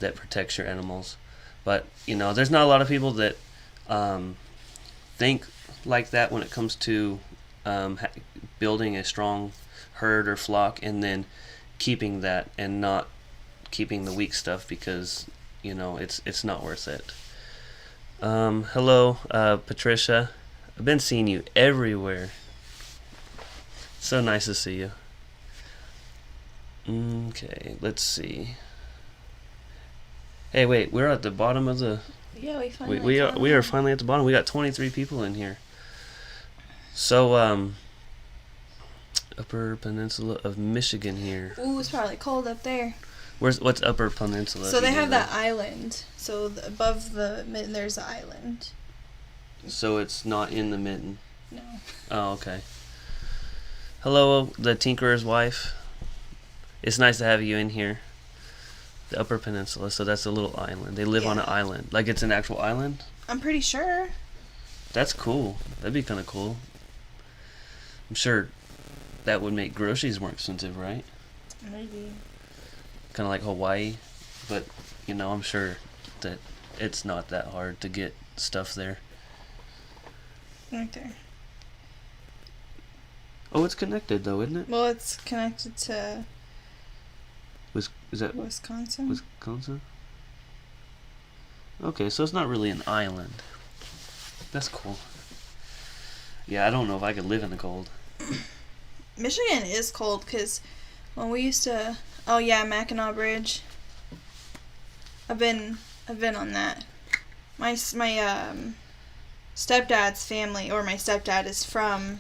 [SPEAKER 1] that protects your animals. But there's not a lot of people that think like that when it comes to building a strong herd or flock, and then keeping that and not keeping the weak stuff, because it's not worth it. Hello, Patricia. I've been seeing you everywhere. So nice to see you. Okay, let's see. Hey, wait, we're at the bottom of the...
[SPEAKER 2] Yeah,
[SPEAKER 1] we are finally at the bottom. We got 23 people in here. So, Upper Peninsula of Michigan here.
[SPEAKER 2] Ooh, it's probably cold up there.
[SPEAKER 1] What's Upper Peninsula?
[SPEAKER 2] So they have that island. So above the mitten, there's an island.
[SPEAKER 1] So it's not in the mitten?
[SPEAKER 2] No.
[SPEAKER 1] Oh, okay. Hello, the Tinkerer's wife. It's nice to have you in here. The Upper Peninsula, so that's a little island. They live on an island. Like, it's an actual island?
[SPEAKER 2] I'm pretty sure.
[SPEAKER 1] That's cool. That'd be kind of cool. I'm sure that would make groceries more expensive, right?
[SPEAKER 2] Maybe.
[SPEAKER 1] Kind of like Hawaii. But, I'm sure that it's not that hard to get stuff there.
[SPEAKER 2] Right there.
[SPEAKER 1] Oh, it's connected, though, isn't it?
[SPEAKER 2] Well, it's connected to...
[SPEAKER 1] Is that
[SPEAKER 2] Wisconsin?
[SPEAKER 1] Wisconsin? Okay, so it's not really an island. That's cool. Yeah, I don't know if I could live in the cold.
[SPEAKER 2] Michigan is cold, because when we used to... Oh, yeah, Mackinac Bridge. I've been on that. My stepdad's family, or my stepdad, is from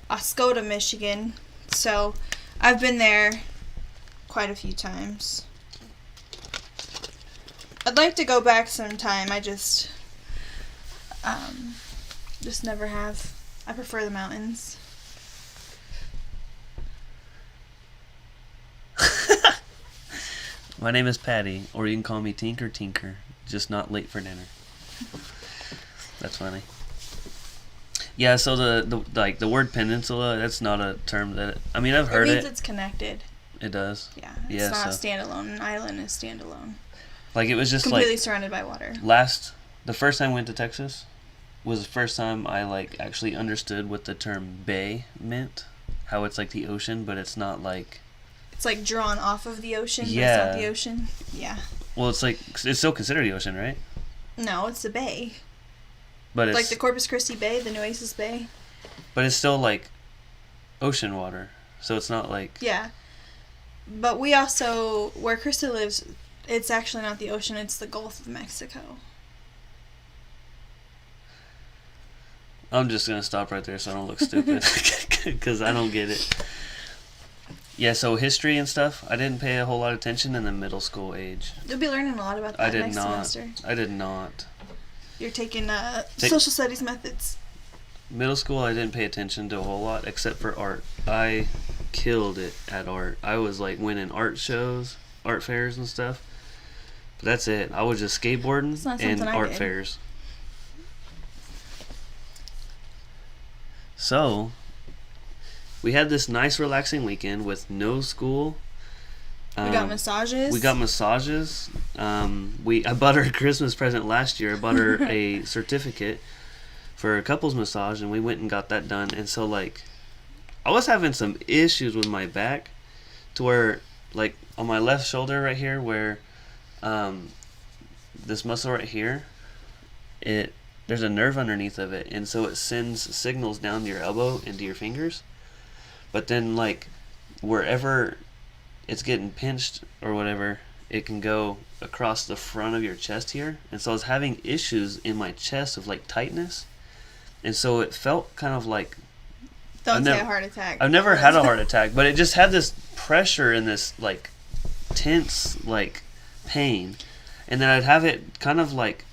[SPEAKER 2] Oscoda, Michigan. So I've been there quite a few times. I'd like to go back sometime. I just never have. I prefer the mountains.
[SPEAKER 1] My name is Patty, or you can call me Tinker, just not late for dinner. That's funny. Yeah, so the word peninsula, that's not a term that... I've heard it.
[SPEAKER 2] It means it's connected.
[SPEAKER 1] It does?
[SPEAKER 2] Yeah, it's not standalone. An island is standalone.
[SPEAKER 1] Like, it was just
[SPEAKER 2] completely surrounded by water.
[SPEAKER 1] The first time I went to Texas was the first time I like actually understood what the term bay meant. How it's like the ocean, but it's not like...
[SPEAKER 2] It's like drawn off of the ocean, but
[SPEAKER 1] Yeah.
[SPEAKER 2] it's not the ocean. Yeah.
[SPEAKER 1] Well, it's like, it's still considered the ocean, right?
[SPEAKER 2] No, it's the bay.
[SPEAKER 1] But it's...
[SPEAKER 2] Like the Corpus Christi Bay, the Nueces Bay.
[SPEAKER 1] But it's still like ocean water. So it's not like...
[SPEAKER 2] Yeah. But we also, where Krista lives, it's actually not the ocean, it's the Gulf of Mexico.
[SPEAKER 1] I'm just going to stop right there so I don't look stupid. Because I don't get it. Yeah, so history and stuff, I didn't pay a whole lot of attention in the middle school age.
[SPEAKER 2] You'll be learning a lot about that next semester.
[SPEAKER 1] I did not.
[SPEAKER 2] You're taking social studies methods.
[SPEAKER 1] Middle school, I didn't pay attention to a whole lot except for art. I killed it at art. I was like winning art shows, art fairs and stuff. But that's it. I was just skateboarding and art fairs. So, we had this nice relaxing weekend with no school.
[SPEAKER 2] We got massages.
[SPEAKER 1] I bought her a Christmas present last year. I bought her a certificate for a couples massage, and we went and got that done. And so, like, I was having some issues with my back to where, like, on my left shoulder right here, where this muscle right here, there's a nerve underneath of it, and so it sends signals down to your elbow into your fingers. But then, like, wherever it's getting pinched or whatever, it can go across the front of your chest here. And so I was having issues in my chest of, like, tightness. And so it felt kind of like...
[SPEAKER 2] Don't say a heart attack.
[SPEAKER 1] I've never had a heart attack, but it just had this pressure and this, like, tense, like, pain. And then I'd have it kind of, like...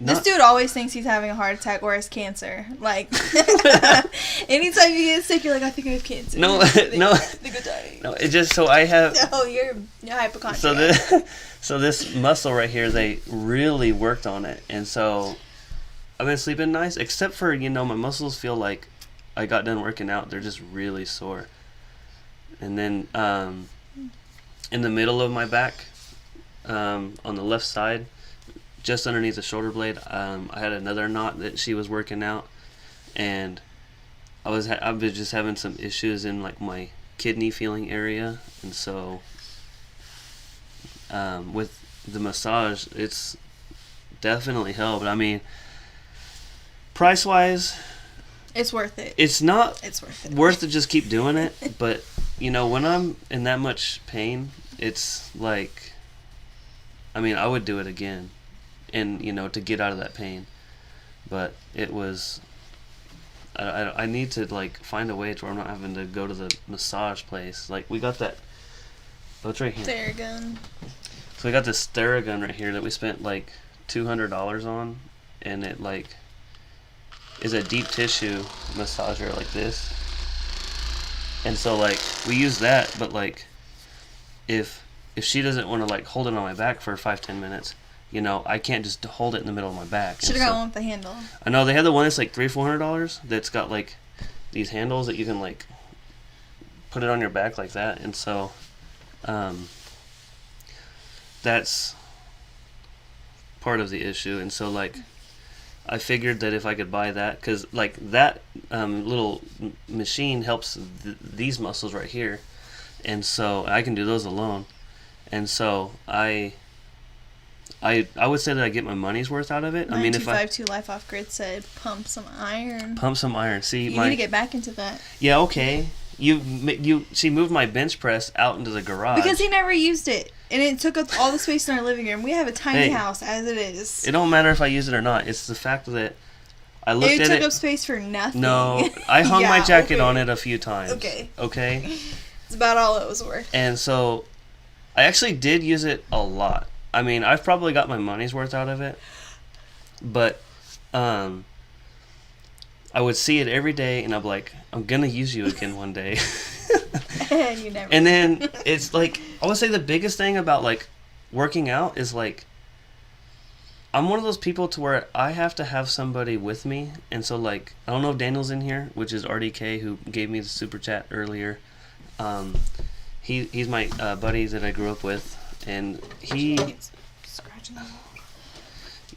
[SPEAKER 2] This dude always thinks he's having a heart attack or has cancer. Like, anytime you get sick, you're like, I think I have cancer.
[SPEAKER 1] No. No, it just, so I have...
[SPEAKER 2] No, you're hypochondriac.
[SPEAKER 1] So this muscle right here, they really worked on it. And so I've been sleeping nice, except for, my muscles feel like I got done working out. They're just really sore. And then in the middle of my back, on the left side, just underneath the shoulder blade, I had another knot that she was working out, and I've been just having some issues in like my kidney feeling area, and so with the massage, it's definitely helped. I mean, price wise,
[SPEAKER 2] it's worth it.
[SPEAKER 1] It's not.
[SPEAKER 2] It's worth it.
[SPEAKER 1] Worth to just keep doing it, but when I'm in that much pain, it's like, I mean, I would do it again. And to get out of that pain, but it was I need to like find a way to where I'm not having to go to the massage place. Like, we got that, it's right here,
[SPEAKER 2] Theragun.
[SPEAKER 1] So we got this Theragun right here that we spent like $200 on, and it like is a deep tissue massager like this. And so like we use that, but like if she doesn't want to like hold it on my back for 5-10 minutes, I can't just hold it in the middle of my back.
[SPEAKER 2] Should have got one with the handle.
[SPEAKER 1] I know, they had the one that's like $300-$400 that's got like these handles that you can like put it on your back like that. And so that's part of the issue. And so like I figured that if I could buy that, because like that little machine helps these muscles right here, and so I can do those alone. And so I would say that I get my money's worth out of it. I mean, if
[SPEAKER 2] 9252 Life Off Grid said, pump some iron.
[SPEAKER 1] See,
[SPEAKER 2] you need to get back into that.
[SPEAKER 1] Yeah, okay. She moved my bench press out into the garage
[SPEAKER 2] because he never used it, and it took up all the space in our living room. We have a tiny house as it is.
[SPEAKER 1] It don't matter if I use it or not. It's the fact that I looked at it.
[SPEAKER 2] It took up space for nothing.
[SPEAKER 1] No, I hung my jacket on it a few times.
[SPEAKER 2] Okay.
[SPEAKER 1] It's
[SPEAKER 2] about all it was worth.
[SPEAKER 1] And so I actually did use it a lot. I mean, I've probably got my money's worth out of it, but I would see it every day, and I'm like, I'm gonna use you again one day.
[SPEAKER 2] And you never.
[SPEAKER 1] And then it's like, I would say the biggest thing about like working out is like, I'm one of those people to where I have to have somebody with me, and so like, I don't know if Daniel's in here, which is RDK, who gave me the super chat earlier. He's my buddy that I grew up with. and he,
[SPEAKER 2] Scratching the wall.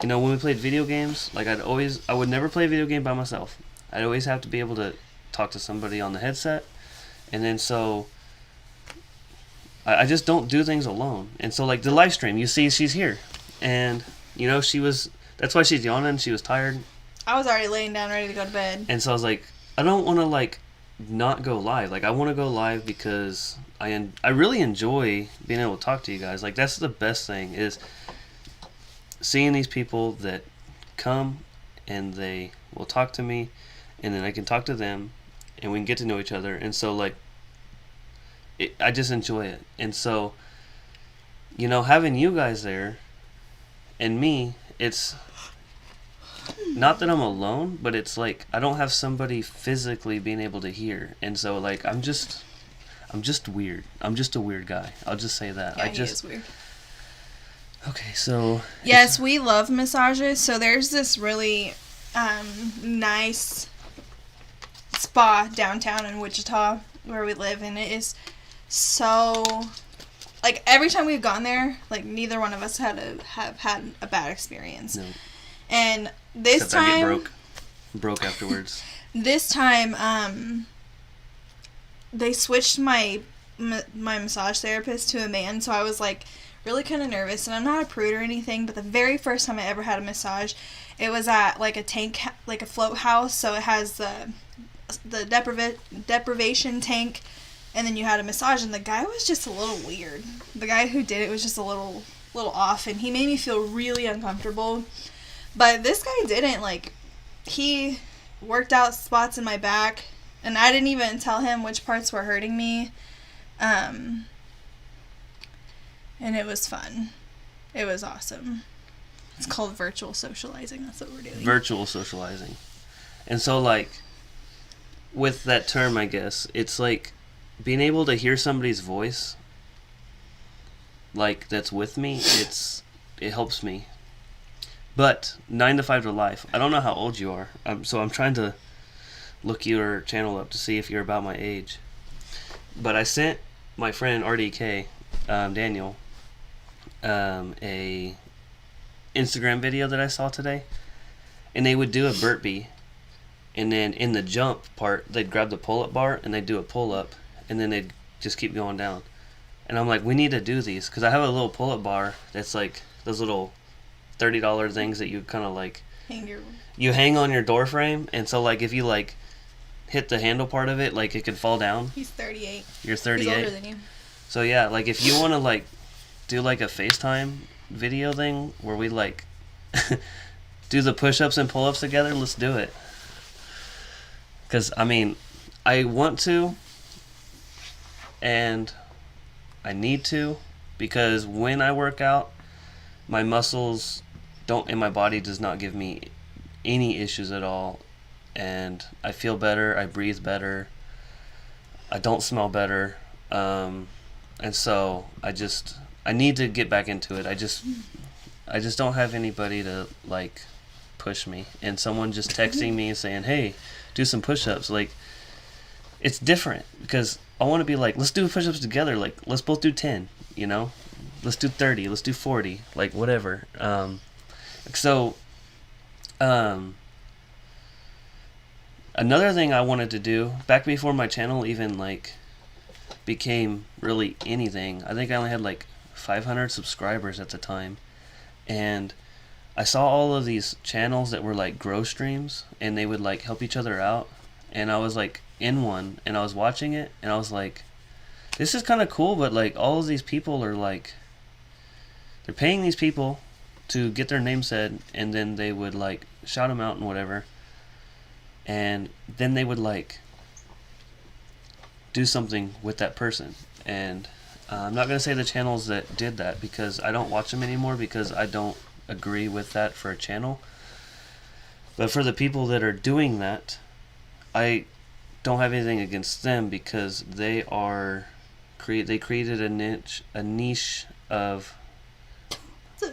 [SPEAKER 1] you know, when we played video games, like I would never play a video game by myself. I'd always have to be able to talk to somebody on the headset, and then so I just don't do things alone. And so like the live stream, you see she's here, and you know that's why she's yawning. She was tired.
[SPEAKER 2] I was already laying down ready to go to bed.
[SPEAKER 1] And so I was like, I don't want to like not go live. Like I want to go live because I really enjoy being able to talk to you guys. Like that's the best thing is seeing these people that come and they will talk to me, and then I can talk to them, and we can get to know each other. And so like I just enjoy it. And so, you know, having you guys there and me, it's not that I'm alone, but it's like I don't have somebody physically being able to hear. And so like I'm just weird. I'm just a weird guy. I'll just say that.
[SPEAKER 2] Yeah, he is weird.
[SPEAKER 1] Okay, so
[SPEAKER 2] yes, we love massages. So there's this really nice spa downtown in Wichita where we live, and it is so, like, every time we've gone there, like, neither one of us have had a bad experience.
[SPEAKER 1] No.
[SPEAKER 2] And this
[SPEAKER 1] Except
[SPEAKER 2] time
[SPEAKER 1] I get broke afterwards.
[SPEAKER 2] This time they switched my massage therapist to a man, so I was like really kind of nervous, and I'm not a prude or anything, but the very first time I ever had a massage, it was at like a tank, like a float house, so it has the deprivation tank, and then you had a massage, and the guy was just a little weird. The guy who did it was just a little off, and he made me feel really uncomfortable. But this guy didn't. Like, he worked out spots in my back, and I didn't even tell him which parts were hurting me. And it was fun. It was awesome. It's called virtual socializing. That's what we're doing.
[SPEAKER 1] Virtual socializing. And so, like, with that term, I guess, it's like being able to hear somebody's voice, like, that's with me, it helps me. But 9 to 5 to life. I don't know how old you are, so I'm trying to look your channel up to see if you're about my age. But I sent my friend RDK, Daniel, a Instagram video that I saw today, and they would do a burpee, and then in the jump part, they'd grab the pull-up bar and they'd do a pull-up, and then they'd just keep going down. And I'm like, we need to do these, because I have a little pull-up bar that's like those little $30 things that you kind of like you hang on your door frame, and so like if you like hit the handle part of it, like it could fall down.
[SPEAKER 2] He's 38.
[SPEAKER 1] You're 38.
[SPEAKER 2] He's older than you.
[SPEAKER 1] So yeah, like if you want to like do like a FaceTime video thing where we like do the push-ups and pull-ups together, let's do it. Because I mean, I want to, and I need to, because when I work out, my muscles don't, and my body does not give me any issues at all, and I feel better, I breathe better, I don't smell better, and so I need to get back into it. I just don't have anybody to like push me, and someone just texting me and saying, hey, do some push-ups, like, it's different, because I want to be like, let's do push-ups together, like, let's both do 10, you know, let's do 30, let's do 40, like, whatever. Another thing I wanted to do back before my channel even like became really anything, I think I only had like 500 subscribers at the time, and I saw all of these channels that were like grow streams, and they would like help each other out, and I was like in one, and I was watching it, and I was like, this is kind of cool, but like all of these people are like, they're paying these people to get their name said, and then they would like shout them out and whatever, and then they would like do something with that person. And I'm not going to say the channels that did that, because I don't watch them anymore, because I don't agree with that for a channel. But for the people that are doing that, I don't have anything against them, because they created a niche of,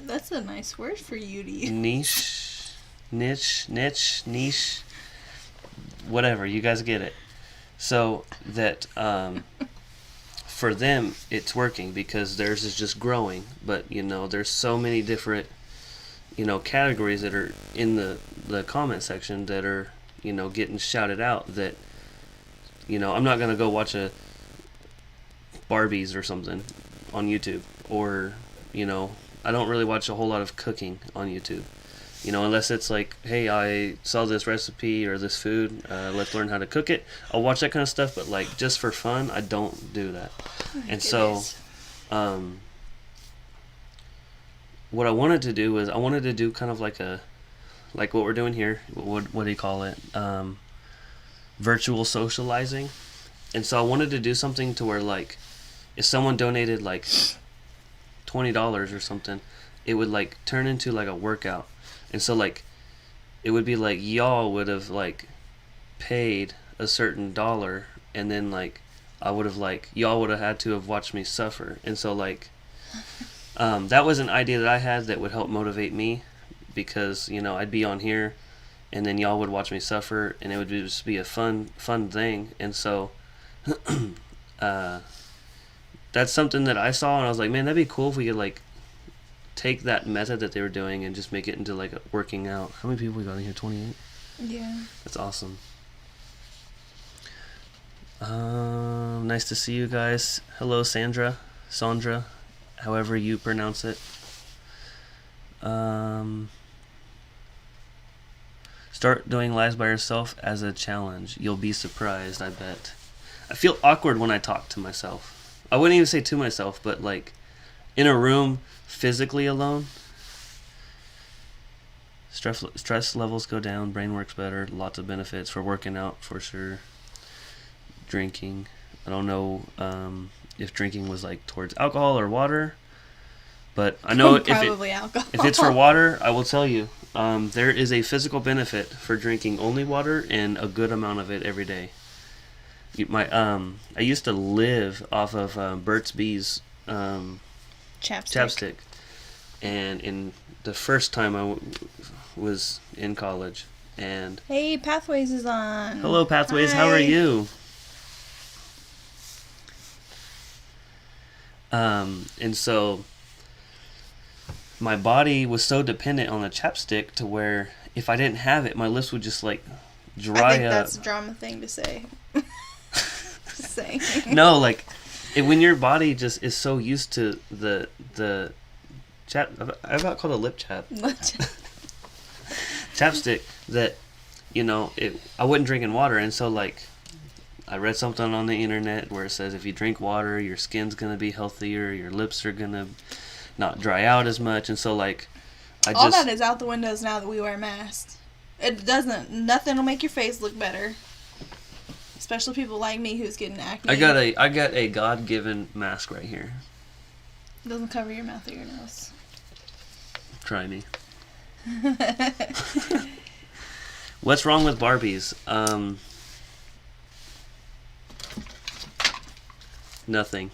[SPEAKER 2] that's a nice word for you to use.
[SPEAKER 1] Niche, whatever, you guys get it. So that for them it's working because theirs is just growing. But there's so many different categories that are in the comment section that are getting shouted out that I'm not gonna go watch a Barbies or something on YouTube, or I don't really watch a whole lot of cooking on YouTube, unless it's like, hey, I saw this recipe or this food, let's learn how to cook it. I'll watch that kind of stuff, but like just for fun, I don't do that. And so what I wanted to do was I wanted to do kind of like what we're doing here. What do you call it? Virtual socializing. And so I wanted to do something to where, like, if someone donated like $20 or something, it would like turn into like a workout. And so like it would be like y'all would have like paid a certain dollar, and then like I would have like y'all would have had to have watched me suffer. And so like that was an idea that I had that would help motivate me, because I'd be on here and then y'all would watch me suffer, and it would just be a fun thing. And so that's something that I saw, and I was like, man, that'd be cool if we could like take that method that they were doing and just make it into like a working out. How many people we got in here? 28?
[SPEAKER 2] Yeah.
[SPEAKER 1] That's awesome. Nice to see you guys. Hello, Sandra, however you pronounce it. Start doing lives by yourself as a challenge. You'll be surprised, I bet. I feel awkward when I talk to myself. I wouldn't even say to myself, but like in a room physically alone. Stress levels go down, brain works better, lots of benefits for working out for sure. Drinking. I don't know if drinking was like towards alcohol or water, but I know
[SPEAKER 2] probably alcohol.
[SPEAKER 1] If it's for water, I will tell you, there is a physical benefit for drinking only water and a good amount of it every day. I used to live off of Burt's Bees chapstick, and in the first time I was in college, and
[SPEAKER 2] hey, Pathways is on.
[SPEAKER 1] Hello, Pathways.
[SPEAKER 2] Hi.
[SPEAKER 1] How are you? And so my body was so dependent on the chapstick to where if I didn't have it, my lips would just like dry up.
[SPEAKER 2] I think that's a drama thing to say. Just saying.
[SPEAKER 1] No, like when your body just is so used to the chap, I about called it a lip chapstick, that I wouldn't drink in water. And so like I read something on the internet where it says if you drink water, your skin's gonna be healthier, your lips are gonna not dry out as much. And so like
[SPEAKER 2] all that is out the windows now that we wear masks. Nothing will make your face look better, especially people like me who's getting acne.
[SPEAKER 1] I got a God-given mask right here.
[SPEAKER 2] It doesn't cover your mouth or your nose.
[SPEAKER 1] Try me. What's wrong with Barbies? Nothing.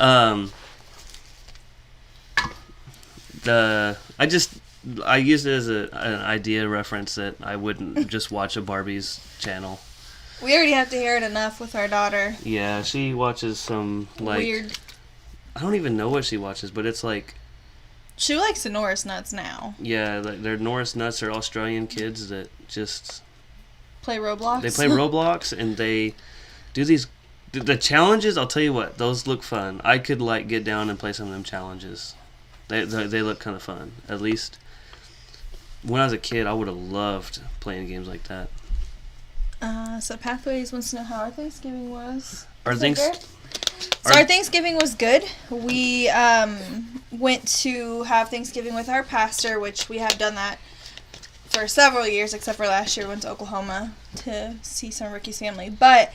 [SPEAKER 1] I used it as an idea reference that I wouldn't just watch a Barbies channel.
[SPEAKER 2] We already have to hear it enough with our daughter.
[SPEAKER 1] Yeah, she watches some like
[SPEAKER 2] weird.
[SPEAKER 1] I don't even know what she watches, but it's like
[SPEAKER 2] she likes the Norris Nuts now.
[SPEAKER 1] Yeah, like they're Norris Nuts are Australian kids that just
[SPEAKER 2] play Roblox.
[SPEAKER 1] They play Roblox and they do these the challenges. I'll tell you what, those look fun. I could like get down and play some of them challenges. They look kind of fun. At least when I was a kid, I would have loved playing games like that.
[SPEAKER 2] So Pathways wants to know how our Thanksgiving was.
[SPEAKER 1] Our
[SPEAKER 2] Thanksgiving was good. We went to have Thanksgiving with our pastor, which we have done that for several years, except for last year. We went to Oklahoma to see some of Ricky's family. But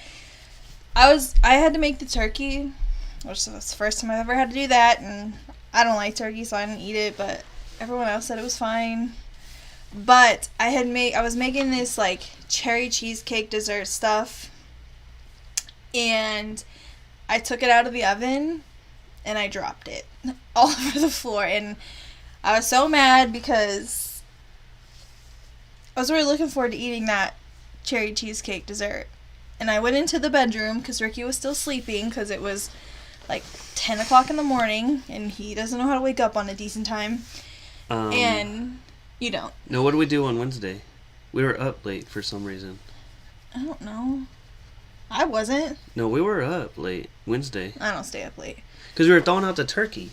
[SPEAKER 2] I had to make the turkey, which was the first time I've ever had to do that, and I don't like turkey, so I didn't eat it, but everyone else said it was fine. But I was making this like cherry cheesecake dessert stuff, and I took it out of the oven and I dropped it all over the floor, and I was so mad because I was really looking forward to eating that cherry cheesecake dessert, and I went into the bedroom because Ricky was still sleeping because it was like 10 o'clock in the morning, and he doesn't know how to wake up on a decent time. And you don't.
[SPEAKER 1] No, what did we do on Wednesday? We were up late for some reason.
[SPEAKER 2] I don't know. I wasn't.
[SPEAKER 1] No, we were up late Wednesday.
[SPEAKER 2] I don't stay up late.
[SPEAKER 1] Because we were thawing out the turkey.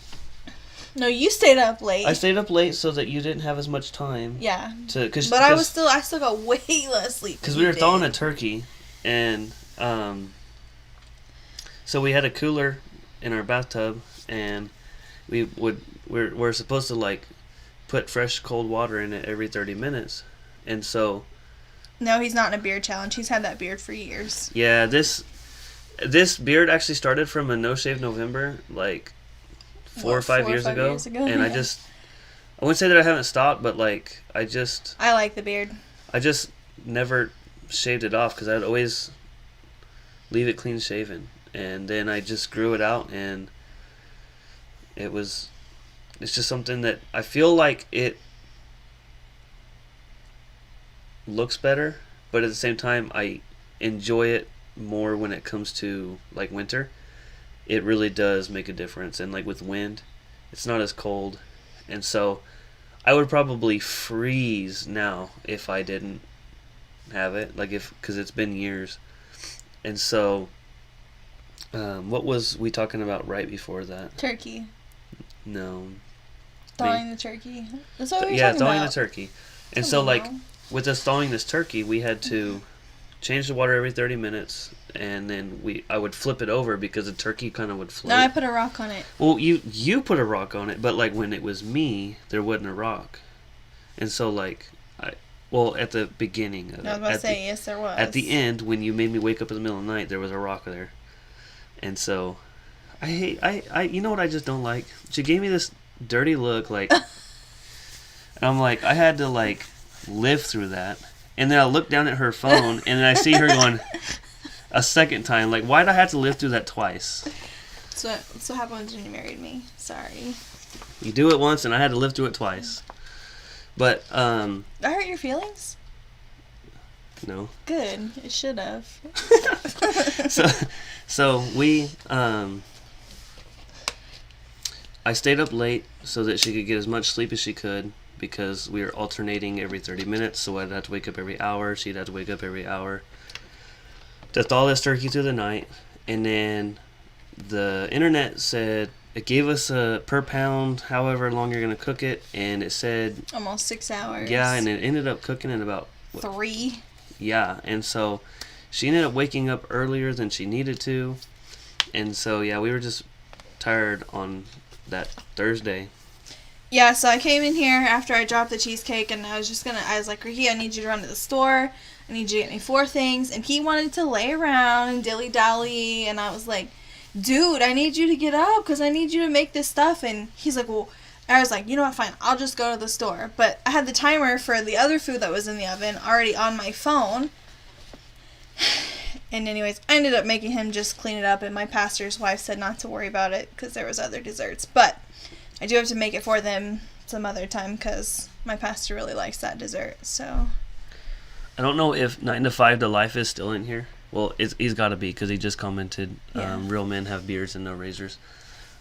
[SPEAKER 2] No, you stayed up late.
[SPEAKER 1] I stayed up late so that you didn't have as much time.
[SPEAKER 2] Yeah.
[SPEAKER 1] But
[SPEAKER 2] I still got way less sleep.
[SPEAKER 1] Because we were thawing a turkey, and so we had a cooler in our bathtub, and we're supposed to like put fresh cold water in it every 30 minutes, and so.
[SPEAKER 2] No, he's not in a beard challenge. He's had that beard for years.
[SPEAKER 1] Yeah, this beard actually started from a No Shave November, like 4 or 5 years ago. And I wouldn't say that I haven't stopped, but like I
[SPEAKER 2] like the beard.
[SPEAKER 1] I just never shaved it off because I'd always leave it clean shaven, and then I just grew it out, and it's just something that I feel like it looks better, but at the same time I enjoy it more when it comes to like winter. It really does make a difference, and like with wind it's not as cold, and so I would probably freeze now if I didn't have it, like because it's been years. And so what was we talking about right before that?
[SPEAKER 2] Turkey.
[SPEAKER 1] No.
[SPEAKER 2] Thawing the turkey. That's what we were
[SPEAKER 1] yeah,
[SPEAKER 2] talking
[SPEAKER 1] thawing
[SPEAKER 2] about.
[SPEAKER 1] the turkey. And so like with us thawing this turkey, we had to change the water every 30 minutes, and then I would flip it over because the turkey kind of would float.
[SPEAKER 2] No, I put a rock on it.
[SPEAKER 1] Well, you put a rock on it, but like when it was me, there wasn't a rock. And so like at the beginning of it.
[SPEAKER 2] I was about to say, yes, there was.
[SPEAKER 1] At the end, when you made me wake up in the middle of the night, there was a rock there. And so you know what I just don't like? She gave me this dirty look, like, and I'm like, I had to like live through that. And then I look down at her phone, and then I see her going a second time. Like, why'd I have to live through that twice?
[SPEAKER 2] So what happened when you married me. Sorry.
[SPEAKER 1] You do it once, and I had to live through it twice. But
[SPEAKER 2] I hurt your feelings?
[SPEAKER 1] No.
[SPEAKER 2] Good. It should have.
[SPEAKER 1] So we I stayed up late so that she could get as much sleep as she could, because we were alternating every 30 minutes, so I'd have to wake up every hour, she'd have to wake up every hour to thaw this turkey through the night. And then the internet said it gave us a per pound however long you're going to cook it, and it said
[SPEAKER 2] almost 6 hours.
[SPEAKER 1] Yeah, and it ended up cooking in about
[SPEAKER 2] 3.
[SPEAKER 1] Yeah, and so she ended up waking up earlier than she needed to, and so yeah, we were just tired on that Thursday.
[SPEAKER 2] Yeah, so I came in here after I dropped the cheesecake, and I was like, Ricky, I need you to run to the store. I need you to get me 4 things. And he wanted to lay around and dilly-dally, and I was like, dude, I need you to get up because I need you to make this stuff. And he's like, well, I was like, you know what, fine, I'll just go to the store. But I had the timer for the other food that was in the oven already on my phone. And anyways, I ended up making him just clean it up, and my pastor's wife said not to worry about it because there was other desserts. But I do have to make it for them some other time because my pastor really likes that dessert. So
[SPEAKER 1] I don't know if 9 to 5 to Life is still in here. Well, he's got to be, because he just commented, real men have beards and no razors.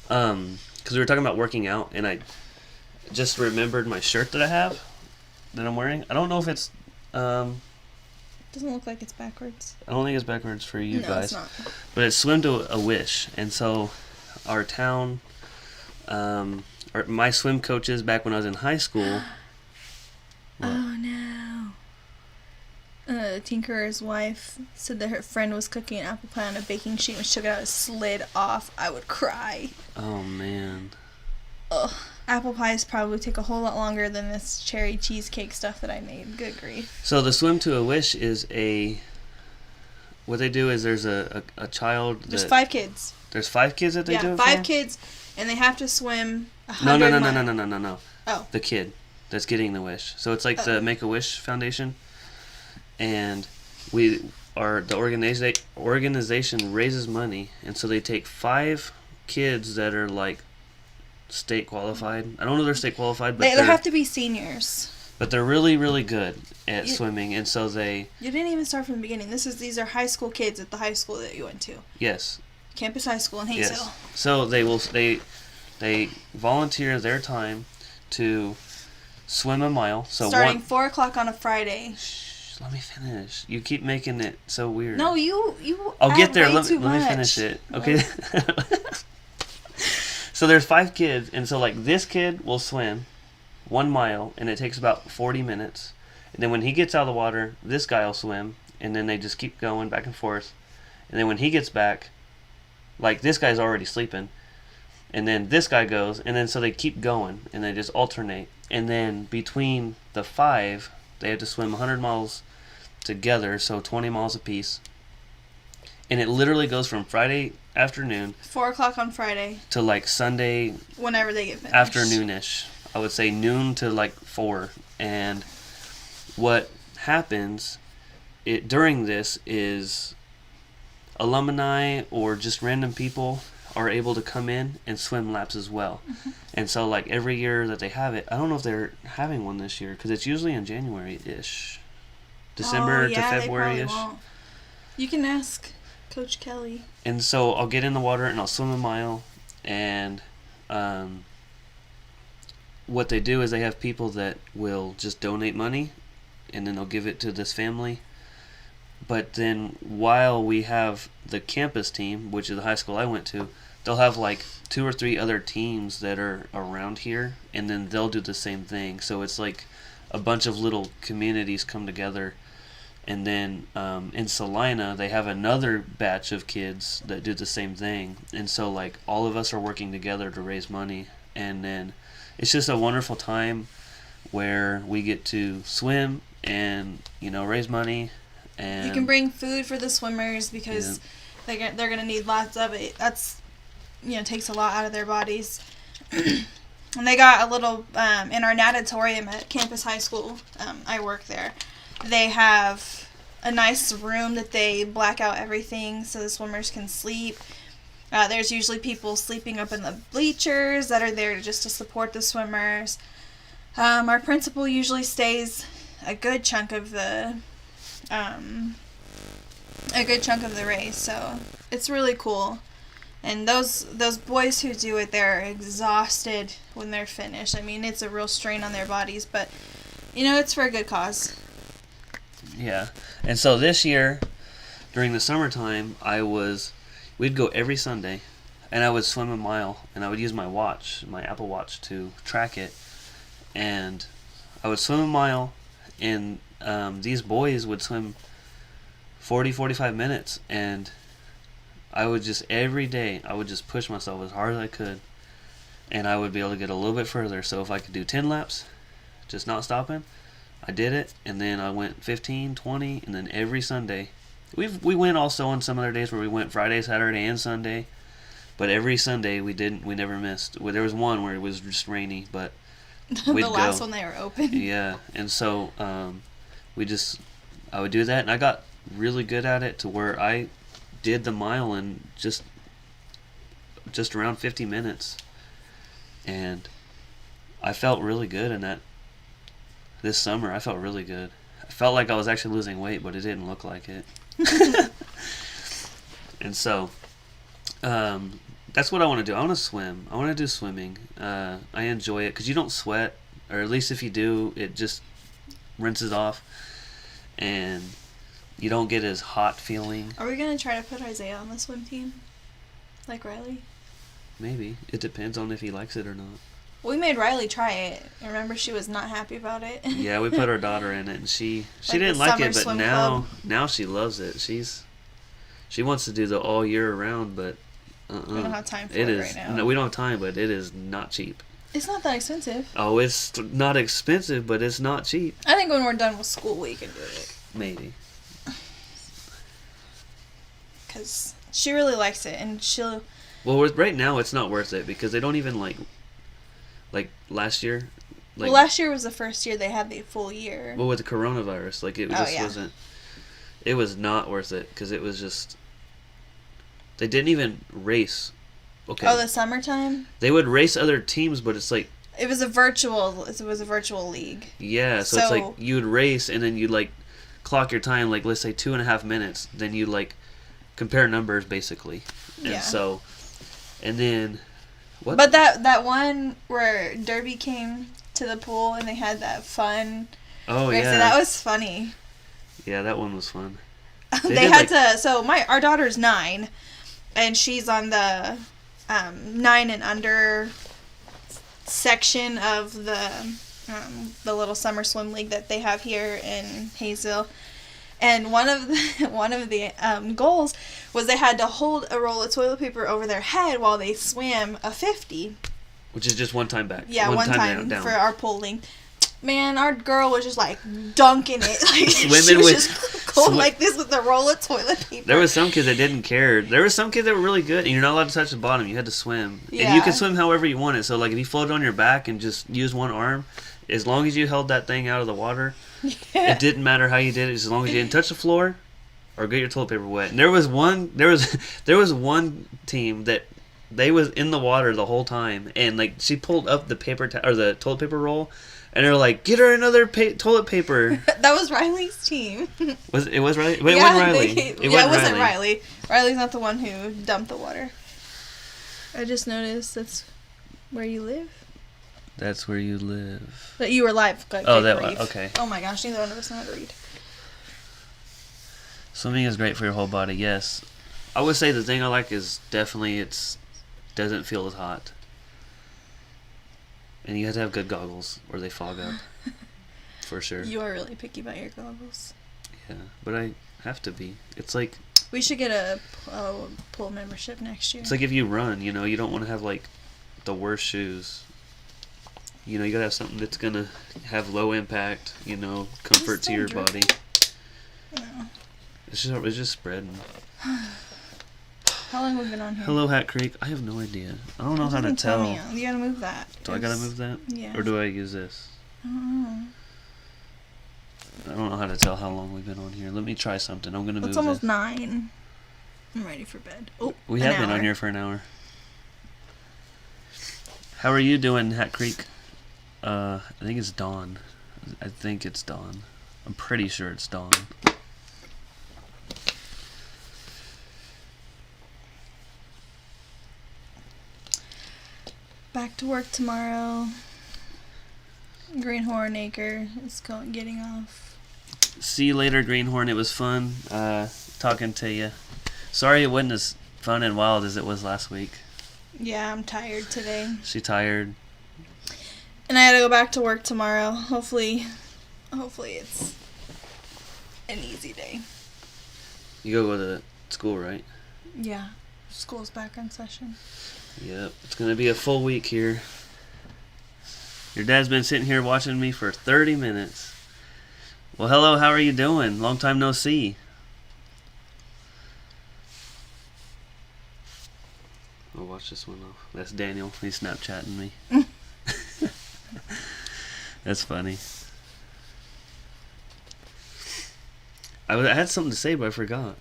[SPEAKER 1] Because we were talking about working out, and I just remembered my shirt that I have that I'm wearing. I don't know if it's
[SPEAKER 2] doesn't look like it's backwards.
[SPEAKER 1] I don't think it's backwards for you guys.
[SPEAKER 2] No, it's not.
[SPEAKER 1] But it's Swim to a Wish. And so our town, my swim coaches back when I was in high school.
[SPEAKER 2] Oh, no. Tinkerer's wife said that her friend was cooking an apple pie on a baking sheet, and she took it out and slid off. I would cry.
[SPEAKER 1] Oh, man.
[SPEAKER 2] Ugh. Apple pies probably take a whole lot longer than this cherry cheesecake stuff that I made. Good grief.
[SPEAKER 1] So the Swim to a Wish is what they do is there's a child.
[SPEAKER 2] There's 5 kids.
[SPEAKER 1] There's 5 kids that they do it
[SPEAKER 2] 5
[SPEAKER 1] for?
[SPEAKER 2] kids, and they have to swim 100
[SPEAKER 1] No.
[SPEAKER 2] Oh.
[SPEAKER 1] The kid that's getting the wish. So it's like the Make-A-Wish Foundation. And the organization raises money, and so they take 5 kids that are like state qualified. I don't know if they're state qualified, but
[SPEAKER 2] they have to be seniors.
[SPEAKER 1] But they're really, really good at
[SPEAKER 2] You-
[SPEAKER 1] swimming, and so they...
[SPEAKER 2] You didn't even start from the beginning. These are high school kids at the high school that you went to.
[SPEAKER 1] Yes.
[SPEAKER 2] Campus High School in Hayesville.
[SPEAKER 1] Yes. So they volunteer their time to swim a mile. So
[SPEAKER 2] Starting 4 o'clock on a Friday.
[SPEAKER 1] Shh, let me finish. You keep making it so weird.
[SPEAKER 2] No, you.
[SPEAKER 1] I'll get there.
[SPEAKER 2] way
[SPEAKER 1] Let
[SPEAKER 2] too
[SPEAKER 1] me
[SPEAKER 2] much.
[SPEAKER 1] finish it. Okay. So there's 5 kids, and so like this kid will swim 1 mile, and it takes about 40 minutes. And then when he gets out of the water, this guy will swim, and then they just keep going back and forth. And then when he gets back, like this guy's already sleeping, and then this guy goes, and then so they keep going, and they just alternate. And then between the 5, they have to swim 100 miles together, so 20 miles apiece. And it literally goes from Friday afternoon
[SPEAKER 2] 4 o'clock on Friday.
[SPEAKER 1] to like Sunday
[SPEAKER 2] Whenever they get finished.
[SPEAKER 1] afternoonish. I would say noon to like 4. And what happens during this is alumni or just random people are able to come in and swim laps as well.
[SPEAKER 2] Mm-hmm.
[SPEAKER 1] And so like every year that they have it, I don't know if they're having one this year because it's usually in January-ish. December to February-ish.
[SPEAKER 2] They probably won't. You can ask Coach Kelly.
[SPEAKER 1] And so I'll get in the water and I'll swim a mile, and what they do is they have people that will just donate money, and then they'll give it to this family. But then while we have the campus team, which is the high school I went to, they'll have like 2 or 3 other teams that are around here, and then they'll do the same thing. So it's like a bunch of little communities come together. And then in Salina, they have another batch of kids that do the same thing. And so, like, all of us are working together to raise money. And then it's just a wonderful time where we get to swim and, raise money. And
[SPEAKER 2] You can bring food for the swimmers because they're going to need lots of it. That's, takes a lot out of their bodies. And they got a little, in our natatorium at Campus High School, I work there. They have a nice room that they black out everything so the swimmers can sleep. There's usually people sleeping up in the bleachers that are there just to support the swimmers. Our principal usually stays a good chunk of the race, so it's really cool. And those boys who do it, they're exhausted when they're finished. I mean, it's a real strain on their bodies, but it's for a good cause.
[SPEAKER 1] Yeah. And so this year, during the summertime, we'd go every Sunday, and I would swim a mile, and I would use my Apple Watch, to track it. And I would swim a mile, and these boys would swim 45 minutes, and I would just, every day, I would just push myself as hard as I could, and I would be able to get a little bit further. So if I could do 10 laps, just not stopping, I did it, and then I went 15, 20, and then every Sunday. We went also on some other days where we went Friday, Saturday, and Sunday, but every Sunday we never missed. Well, there was one where it was just rainy, but we'd
[SPEAKER 2] The last
[SPEAKER 1] go.
[SPEAKER 2] one they were open.
[SPEAKER 1] Yeah, and so I would do that, and I got really good at it to where I did the mile in just around 50 minutes, and I felt really good in that. This summer, I felt really good. I felt like I was actually losing weight, but it didn't look like it. And so, that's what I want to do. I want to swim. I want to do swimming. I enjoy it because you don't sweat, or at least if you do, it just rinses off, and you don't get as hot feeling.
[SPEAKER 2] Are we going to try to put Isaiah on the swim team? Like Riley?
[SPEAKER 1] Maybe. It depends on if he likes it or not.
[SPEAKER 2] We made Riley try it. Remember, she was not happy about it.
[SPEAKER 1] Yeah, we put our daughter in it, and she
[SPEAKER 2] Like
[SPEAKER 1] didn't
[SPEAKER 2] the
[SPEAKER 1] like
[SPEAKER 2] summer
[SPEAKER 1] it, but
[SPEAKER 2] swim
[SPEAKER 1] now she loves it. She wants to do the all year round, but
[SPEAKER 2] We don't have time for
[SPEAKER 1] it
[SPEAKER 2] it
[SPEAKER 1] is
[SPEAKER 2] right now.
[SPEAKER 1] no, we don't have time, but it is not cheap.
[SPEAKER 2] It's not that expensive.
[SPEAKER 1] Oh, it's not expensive, but it's not cheap.
[SPEAKER 2] I think when we're done with school, we can do it.
[SPEAKER 1] Maybe.
[SPEAKER 2] Because she really likes it, and she'll...
[SPEAKER 1] Well, right now it's not worth it because they don't even like last year. Like,
[SPEAKER 2] well, last year was the first year they had the full year.
[SPEAKER 1] well, with the coronavirus, like it just wasn't. It was not worth it because it was just. They didn't even race. Okay.
[SPEAKER 2] Oh, the summertime?
[SPEAKER 1] They would race other teams, but it's like
[SPEAKER 2] It was a virtual league.
[SPEAKER 1] Yeah, so it's like you would race and then you'd like clock your time, like let's say 2.5 minutes. Then you like compare numbers basically. And and then what?
[SPEAKER 2] But that one where Derby came to the pool and they had that fun.
[SPEAKER 1] Oh
[SPEAKER 2] race,
[SPEAKER 1] yeah,
[SPEAKER 2] that was funny.
[SPEAKER 1] Yeah, that one was fun.
[SPEAKER 2] They had to. So our daughter's 9, and she's on the 9 and under section of the little summer swim league that they have here in Hayesville. And one of the goals was they had to hold a roll of toilet paper over their head while they swam a 50.
[SPEAKER 1] Which is just one time back.
[SPEAKER 2] Yeah, one time down. For our pool length. Man, our girl was just like dunking it. Like,
[SPEAKER 1] swimming
[SPEAKER 2] she was just going like this with a roll of toilet paper.
[SPEAKER 1] There was some kids that didn't care. There were some kids that were really good, and you're not allowed to touch the bottom. You had to swim. Yeah. And you could swim however you wanted. So, like, if you floated on your back and just used one arm, as long as you held that thing out of the water, it didn't matter how you did it, as long as you didn't touch the floor or get your toilet paper wet. And there was one team that they was in the water the whole time, and, like, she pulled up the the toilet paper roll, and they're like, "Get her another toilet paper."
[SPEAKER 2] That was Riley's team.
[SPEAKER 1] Was Riley? Wait, it wasn't Riley.
[SPEAKER 2] It wasn't Riley. Riley's not the one who dumped the water. I just noticed that's where you live.
[SPEAKER 1] That's where you live.
[SPEAKER 2] That you were live.
[SPEAKER 1] Okay.
[SPEAKER 2] Oh my gosh, neither one of us know how to read.
[SPEAKER 1] Swimming is great for your whole body. Yes, I would say the thing I like is definitely doesn't feel as hot. And you have to have good goggles or they fog up. For sure.
[SPEAKER 2] You are really picky about your goggles.
[SPEAKER 1] Yeah, but I have to be. It's like...
[SPEAKER 2] We should get a pool membership next year.
[SPEAKER 1] It's like if you run, you don't want to have like the worst shoes. You gotta have something that's gonna have low impact, comfort to your body.
[SPEAKER 2] No.
[SPEAKER 1] It's just spreading.
[SPEAKER 2] How long have we been on here?
[SPEAKER 1] Hello, Hat Creek. I have no idea. I don't know how to tell.
[SPEAKER 2] You gotta move that.
[SPEAKER 1] Do I gotta move that?
[SPEAKER 2] Yeah.
[SPEAKER 1] Or do I use this?
[SPEAKER 2] I don't know.
[SPEAKER 1] I don't know how to tell how long we've been on here. Let me try something. I'm gonna move.
[SPEAKER 2] It's almost 9. I'm ready for bed. Oh,
[SPEAKER 1] we have been on here for an hour. How are you doing, Hat Creek? I think it's dawn. I'm pretty sure it's dawn.
[SPEAKER 2] Back to work tomorrow. Greenhorn Acre is getting off.
[SPEAKER 1] See you later, Greenhorn. It was fun talking to you. Sorry it wasn't as fun and wild as it was last week.
[SPEAKER 2] Yeah, I'm tired today.
[SPEAKER 1] She's tired.
[SPEAKER 2] And I had to go back to work tomorrow. Hopefully it's an easy day.
[SPEAKER 1] You go to school, right?
[SPEAKER 2] Yeah. School's back in session.
[SPEAKER 1] Yep. It's going to be a full week here. Your dad's been sitting here watching me for 30 minutes. Well, hello, how are you doing? Long time no see. I'll watch this one off. That's Daniel. He's Snapchatting me. That's funny. I had something to say, but I forgot.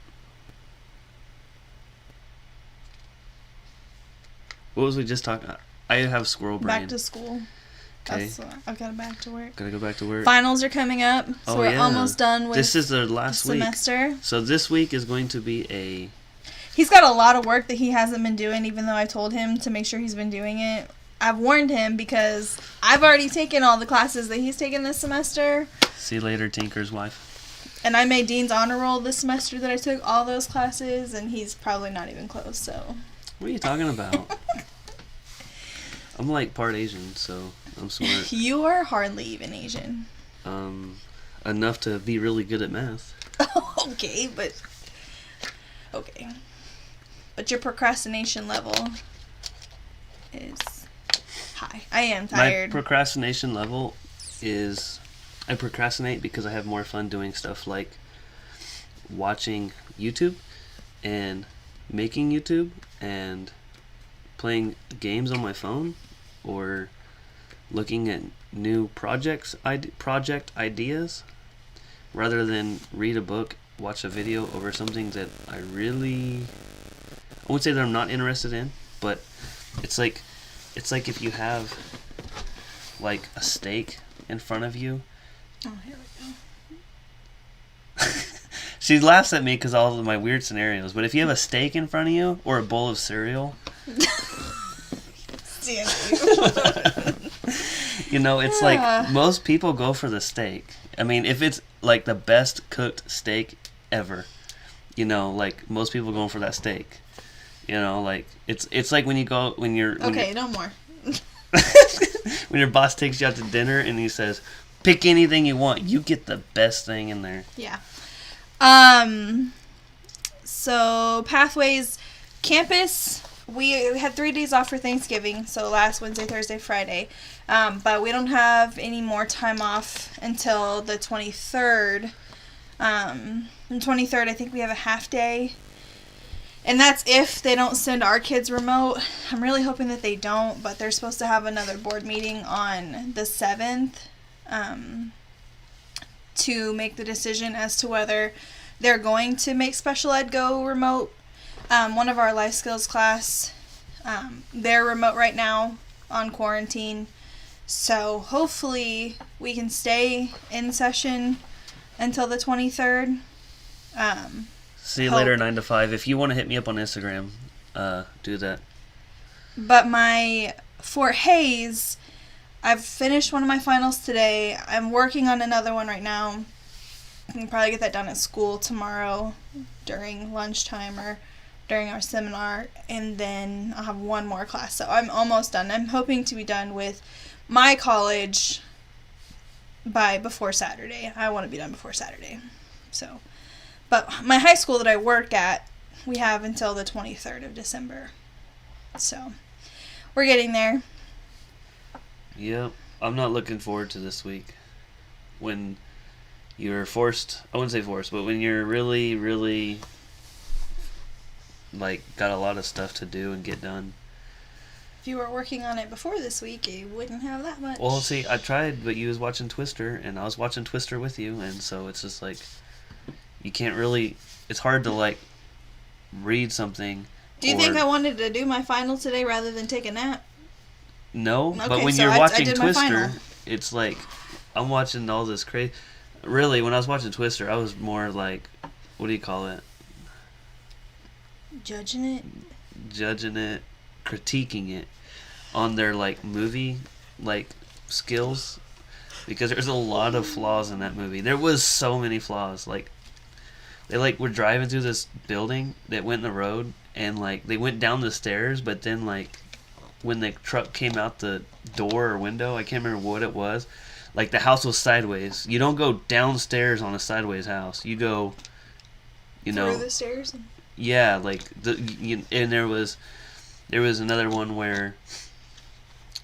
[SPEAKER 1] What was we just talking? I have squirrel brain.
[SPEAKER 2] Back to school.
[SPEAKER 1] Okay.
[SPEAKER 2] I've got to back to work.
[SPEAKER 1] Gotta go back to work.
[SPEAKER 2] Finals are coming up, so we're almost done with
[SPEAKER 1] this is the last
[SPEAKER 2] semester.
[SPEAKER 1] Week. So this week is going to be
[SPEAKER 2] He's got a lot of work that he hasn't been doing, even though I told him to make sure he's been doing it. I've warned him because I've already taken all the classes that he's taken this semester.
[SPEAKER 1] See you later, Tinker's wife.
[SPEAKER 2] And I made Dean's honor roll this semester that I took all those classes, and he's probably not even close, so...
[SPEAKER 1] What are you talking about? I'm like part Asian, so I'm smart.
[SPEAKER 2] You are hardly even Asian.
[SPEAKER 1] Enough to be really good at math.
[SPEAKER 2] Okay. But your procrastination level is high. I am tired.
[SPEAKER 1] My procrastination level is... I procrastinate because I have more fun doing stuff like watching YouTube and making YouTube and playing games on my phone or looking at new project ideas rather than read a book, watch a video over something that I won't say that I'm not interested in, but it's like if you have like a steak in front of you.
[SPEAKER 2] Oh, here we go.
[SPEAKER 1] She laughs at me because all of my weird scenarios. But if you have a steak in front of you or a bowl of cereal, you know, it's like most people go for the steak. I mean, if it's like the best cooked steak ever, you know, like most people going for that steak. You know, like it's like when you're
[SPEAKER 2] no more.
[SPEAKER 1] when your boss takes you out to dinner and he says, "Pick anything you want. You get the best thing in there."
[SPEAKER 2] Yeah. So Pathways campus, we had 3 days off for Thanksgiving, so last Wednesday, Thursday, Friday. But we don't have any more time off until the 23rd. The 23rd, I think we have a half day. And that's if they don't send our kids remote. I'm really hoping that they don't, but they're supposed to have another board meeting on the 7th to make the decision as to whether they're going to make special ed go remote. One of our life skills class, they're remote right now on quarantine. So hopefully we can stay in session until the 23rd.
[SPEAKER 1] See you later, 9 to 5. If you want to hit me up on Instagram, do that.
[SPEAKER 2] But my Fort Hayes, I've finished one of my finals today. I'm working on another one right now. I can probably get that done at school tomorrow during lunchtime or during our seminar. And then I'll have one more class. So I'm almost done. I'm hoping to be done with my college before Saturday. I want to be done before Saturday. So, but my high school that I work at, we have until the 23rd of December. So we're getting there.
[SPEAKER 1] Yep. I'm not looking forward to this week. When you're forced, I wouldn't say forced, but when you're really, really, like, got a lot of stuff to do and get done.
[SPEAKER 2] If you were working on it before this week, you wouldn't have that much.
[SPEAKER 1] Well, see, I tried, but you was watching Twister, and I was watching Twister with you, and so it's just like, you can't really, it's hard to, like, read something.
[SPEAKER 2] Do you think I wanted to do my final today rather than take a nap?
[SPEAKER 1] No,
[SPEAKER 2] okay,
[SPEAKER 1] but when
[SPEAKER 2] so
[SPEAKER 1] you're watching
[SPEAKER 2] I
[SPEAKER 1] Twister, it's like, I'm watching all this crazy. Really, when I was watching Twister, I was more like, what do you call it?
[SPEAKER 2] Judging it,
[SPEAKER 1] critiquing it on their, like, movie, like, skills. Because there's a lot of flaws in that movie. There was so many flaws. Like, they, like, were driving through this building that went in the road, and, like, they went down the stairs, but then, like, when the truck came out the door or window, I can't remember what it was, like, the house was sideways. You don't go downstairs on a sideways house. You go, you know,
[SPEAKER 2] through the stairs.
[SPEAKER 1] Yeah, like, and there was another one where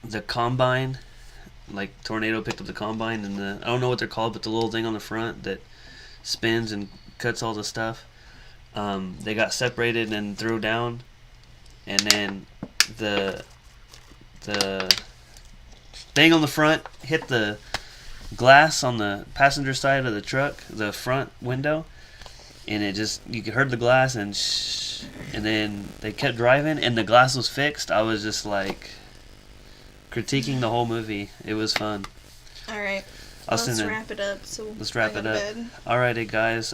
[SPEAKER 1] the combine, like, tornado picked up the combine, and I don't know what they're called, but the little thing on the front that spins and cuts all the stuff, they got separated and threw down, and then the thing on the front hit the glass on the passenger side of the truck, the front window, and it just, you could heard the glass, and then they kept driving, and the glass was fixed. I was just like critiquing the whole movie. It was fun.
[SPEAKER 2] All right. Let's wrap it up. Let's
[SPEAKER 1] wrap it up. Alrighty, guys.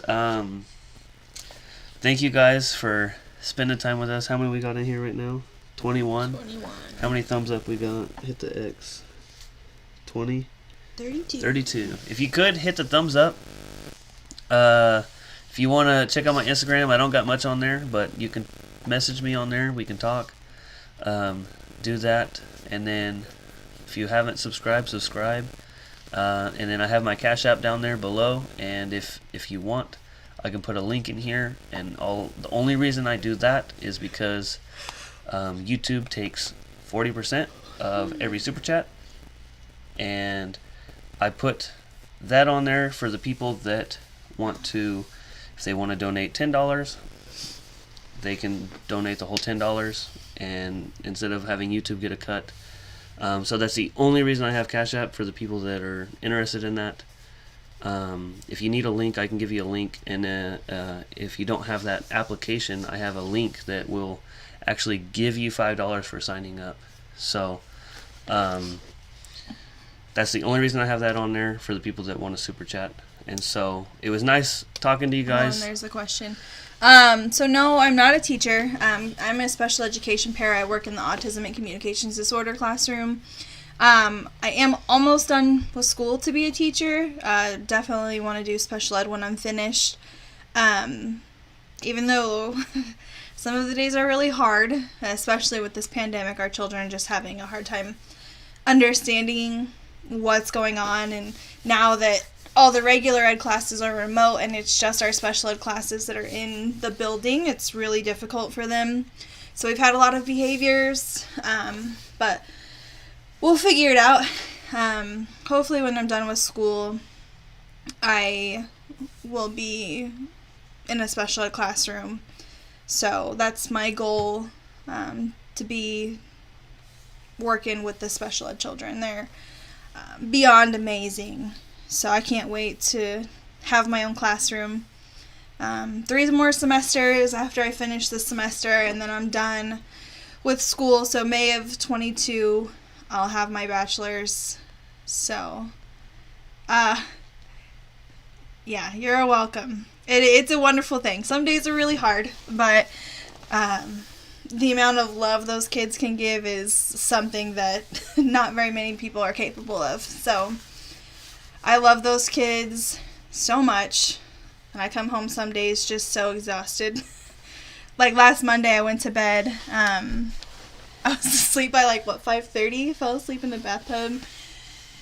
[SPEAKER 1] Thank you guys for spending time with us. How many we got in here right now? 21.
[SPEAKER 2] 21.
[SPEAKER 1] How many thumbs up we got? Hit the X. 20.
[SPEAKER 2] 32.
[SPEAKER 1] 32. If you could hit the thumbs up. If you want to check out my Instagram, I don't got much on there, but you can message me on there. We can talk. Do that. And then if you haven't subscribed, subscribe. And then I have my Cash App down there below. And if you want, I can put a link in here. And the only reason I do that is because YouTube takes 40% of every super chat. And I put that on there for the people that want to, if they want to donate $10, they can donate the whole $10, and instead of having YouTube get a cut. So that's the only reason I have Cash App, for the people that are interested in that. If you need a link, I can give you a link, and if you don't have that application, I have a link that will actually give you $5 for signing up. So that's the only reason I have that on there, for the people that want to super chat. And so it was nice talking to you guys.
[SPEAKER 2] Oh, and there's the question. So no, I'm not a teacher. I'm a special education para. I work in the autism and communications disorder classroom. I am almost done with school to be a teacher. Definitely want to do special ed when I'm finished. Even though some of the days are really hard, especially with this pandemic, our children are just having a hard time understanding what's going on. And now that all the regular ed classes are remote and it's just our special ed classes that are in the building, it's really difficult for them. So we've had a lot of behaviors, but we'll figure it out. Hopefully when I'm done with school, I will be in a special ed classroom. So that's my goal, to be working with the special ed children. They're beyond amazing. So I can't wait to have my own classroom. 3 more semesters after I finish this semester, and then I'm done with school. So May of 22, I'll have my bachelor's. So, yeah, you're welcome. It's a wonderful thing. Some days are really hard, but the amount of love those kids can give is something that not very many people are capable of. So I love those kids so much, and I come home some days just so exhausted. Like last Monday, I went to bed. I was asleep by 5:30. Fell asleep in the bathtub.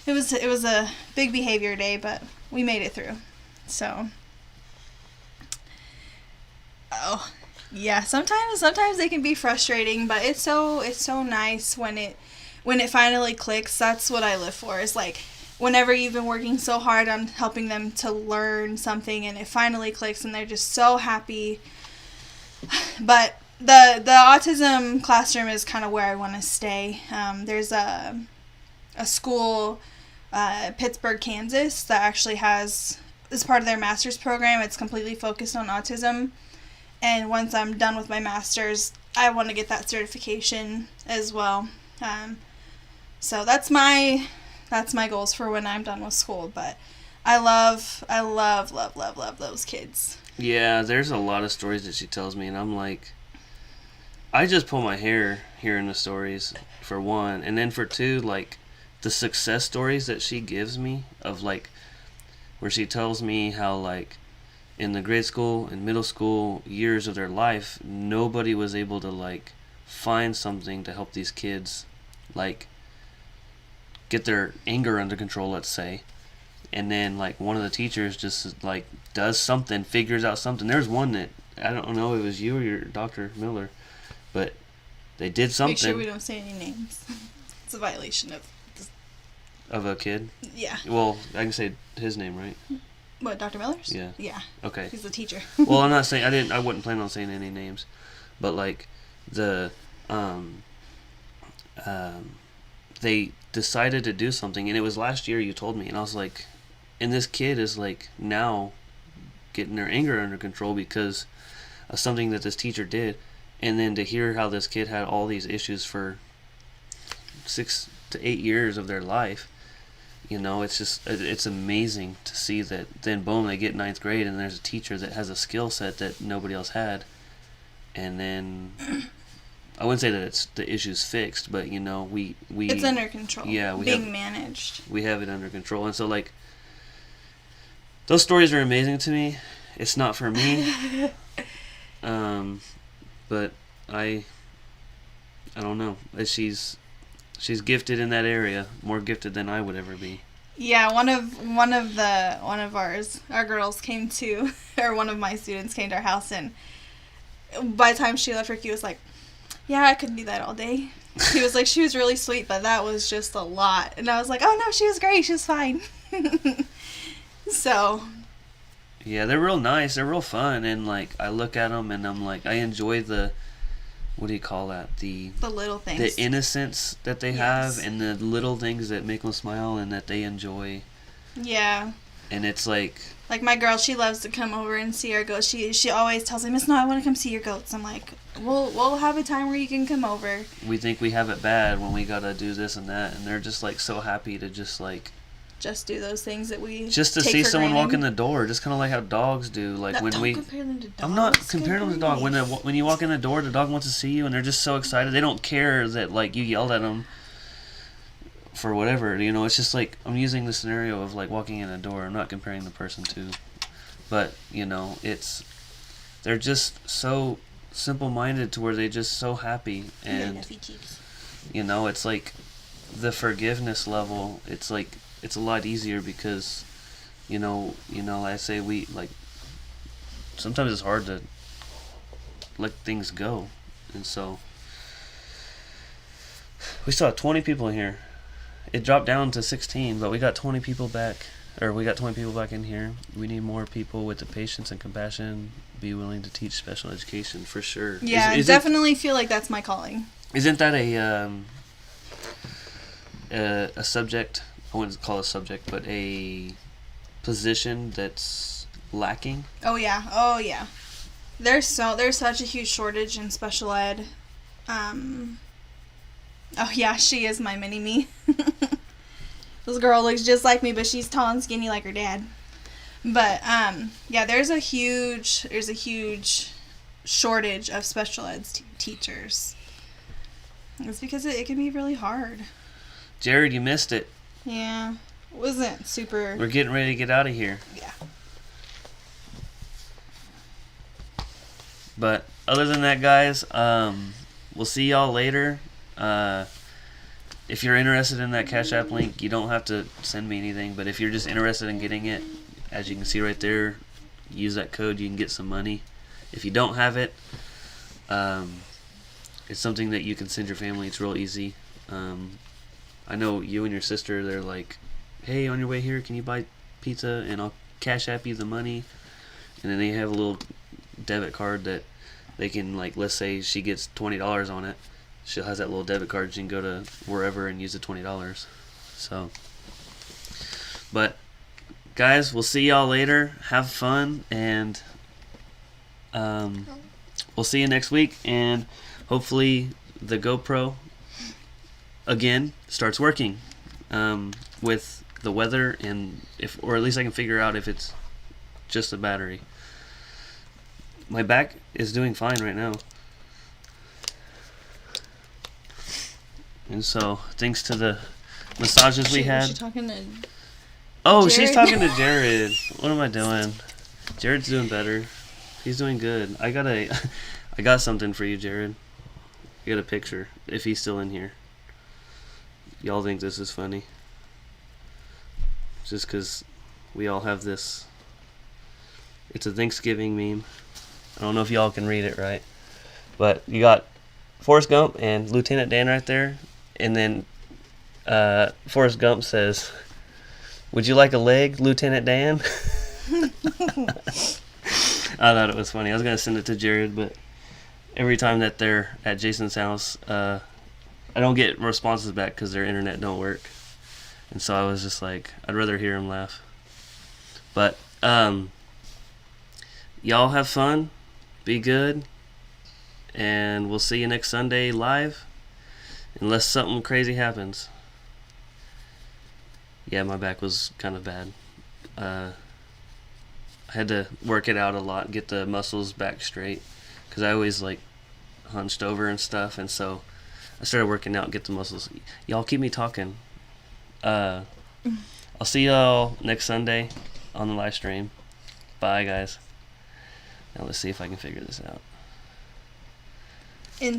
[SPEAKER 2] It was a big behavior day, but we made it through. So, oh yeah, sometimes they can be frustrating, but it's so nice when it finally clicks. That's what I live for. Is whenever you've been working so hard on helping them to learn something and it finally clicks and they're just so happy. But the autism classroom is kind of where I want to stay. There's a school, Pittsburgh, Kansas, that actually has, as part of their master's program, it's completely focused on autism. And once I'm done with my master's, I want to get that certification as well. So that's my goals for when I'm done with school. But I love those kids.
[SPEAKER 1] Yeah, there's a lot of stories that she tells me, and I'm like, I just pull my hair hearing the stories, for one. And then for two, the success stories that she gives me of, where she tells me how, in the grade school and middle school years of their life, nobody was able to, find something to help these kids, get their anger under control, let's say. And then one of the teachers just does something, figures out something. There's one that, I don't know, it was you or your Dr. Miller, but they did something.
[SPEAKER 2] Make sure we don't say any names. It's a violation
[SPEAKER 1] of a kid.
[SPEAKER 2] Yeah.
[SPEAKER 1] Well, I can say his name, right?
[SPEAKER 2] What, Dr. Miller's?
[SPEAKER 1] Yeah.
[SPEAKER 2] Yeah.
[SPEAKER 1] Okay.
[SPEAKER 2] He's the teacher.
[SPEAKER 1] Well, I'm not saying, I wasn't planning on saying any names, but they decided to do something, and it was last year, you told me, and I was like, and this kid is now getting their anger under control because of something that this teacher did. And then to hear how this kid had all these issues for 6 to 8 years of their life, it's amazing to see that. Then boom, they get 9th grade and there's a teacher that has a skill set that nobody else had. And then I wouldn't say that the issue's fixed, but we
[SPEAKER 2] it's under control.
[SPEAKER 1] Yeah,
[SPEAKER 2] being managed.
[SPEAKER 1] We have it under control. And so those stories are amazing to me. It's not for me. But I don't know. She's gifted in that area, more gifted than I would ever be.
[SPEAKER 2] Yeah, one of our girls came to, or one of my students came to our house, and by the time she left, Ricky was like, "Yeah, I couldn't do that all day." He was like, "She was really sweet, but that was just a lot." And I was like, "Oh no, she was great. She was fine." So.
[SPEAKER 1] Yeah, they're real nice. They're real fun, and I look at them and I'm I enjoy the, what do you call that? The
[SPEAKER 2] little things.
[SPEAKER 1] The innocence that they have, and the little things that make them smile and that they enjoy.
[SPEAKER 2] Yeah.
[SPEAKER 1] And it's
[SPEAKER 2] Like my girl, she loves to come over and see our goats. She always tells me, Miss No, I want to come see your goats. I'm like, we'll have a time where you can come over.
[SPEAKER 1] We think we have it bad when we gotta do this and that, and they're just like so happy to just
[SPEAKER 2] do those things that we
[SPEAKER 1] just to
[SPEAKER 2] take
[SPEAKER 1] see
[SPEAKER 2] for
[SPEAKER 1] someone walk in
[SPEAKER 2] granted.
[SPEAKER 1] the door, just kind of like how dogs do. Like when
[SPEAKER 2] Don't
[SPEAKER 1] we,
[SPEAKER 2] compare them to dogs.
[SPEAKER 1] I'm not comparing them to dog.
[SPEAKER 2] Goodness.
[SPEAKER 1] When you walk in the door, the dog wants to see you, and they're just so excited. They don't care that like you yelled at them for whatever. You know, it's just like I'm using the scenario of like walking in a door. I'm not comparing the person to, but you know, they're just so simple-minded to where they're just so happy, and you know, it's like the forgiveness level. It's like it's a lot easier because, you know, I say we like. Sometimes it's hard to let things go, and so we still have 20 people in here. It dropped down to 16, but we got 20 people back, or we got 20 people back in here. We need more people with the patience and compassion, be willing to teach special education for sure.
[SPEAKER 2] Yeah, I definitely feel like that's my calling.
[SPEAKER 1] Isn't that a subject? I wouldn't call it a subject, but a position that's lacking.
[SPEAKER 2] Oh yeah. There's such a huge shortage in special ed. Oh yeah, she is my mini me. This girl looks just like me, but she's tall and skinny like her dad. But yeah, there's a huge shortage of special ed teachers. It's because it can be really hard.
[SPEAKER 1] Jared, you missed it.
[SPEAKER 2] Yeah, it wasn't super.
[SPEAKER 1] We're getting ready to get out of here.
[SPEAKER 2] Yeah.
[SPEAKER 1] But other than that, guys, we'll see y'all later. If you're interested in that Cash App link, you don't have to send me anything. But if you're just interested in getting it, as you can see right there, use that code. You can get some money. If you don't have it, it's something that you can send your family. It's real easy. I know you and your sister, they're like, hey, on your way here, can you buy pizza and I'll Cash App you the money? And then they have a little debit card that they can, like, let's say she gets $20 on it. She has that little debit card. She can go to wherever and use the $20. So, but guys, we'll see y'all later. Have fun, and we'll see you next week. And hopefully the GoPro again starts working with the weather, and or at least I can figure out if it's just a battery. My back is doing fine right now. And so, thanks to the massages we had.
[SPEAKER 2] Is she talking to
[SPEAKER 1] Oh,
[SPEAKER 2] Jared?
[SPEAKER 1] she's talking to Jared. What am I doing? Jared's doing better. He's doing good. I got something for you, Jared. I got a picture, if he's still in here. Y'all think this is funny. Just because we all have this. It's a Thanksgiving meme. I don't know if y'all can read it right. But you got Forrest Gump and Lieutenant Dan right there. And then Forrest Gump says, "Would you like a leg, Lieutenant Dan?" I thought it was funny. I was going to send it to Jared, but every time that they're at Jason's house, I don't get responses back because their internet don't work. And so I was just like, I'd rather hear him laugh. But y'all have fun. Be good. And we'll see you next Sunday live. Unless something crazy happens. Yeah, my back was kind of bad. I had to work it out a lot, get the muscles back straight. Because I always like hunched over and stuff. And so I started working out, get the muscles. Y'all keep me talking. I'll see y'all next Sunday on the live stream. Bye, guys. Now let's see if I can figure this out.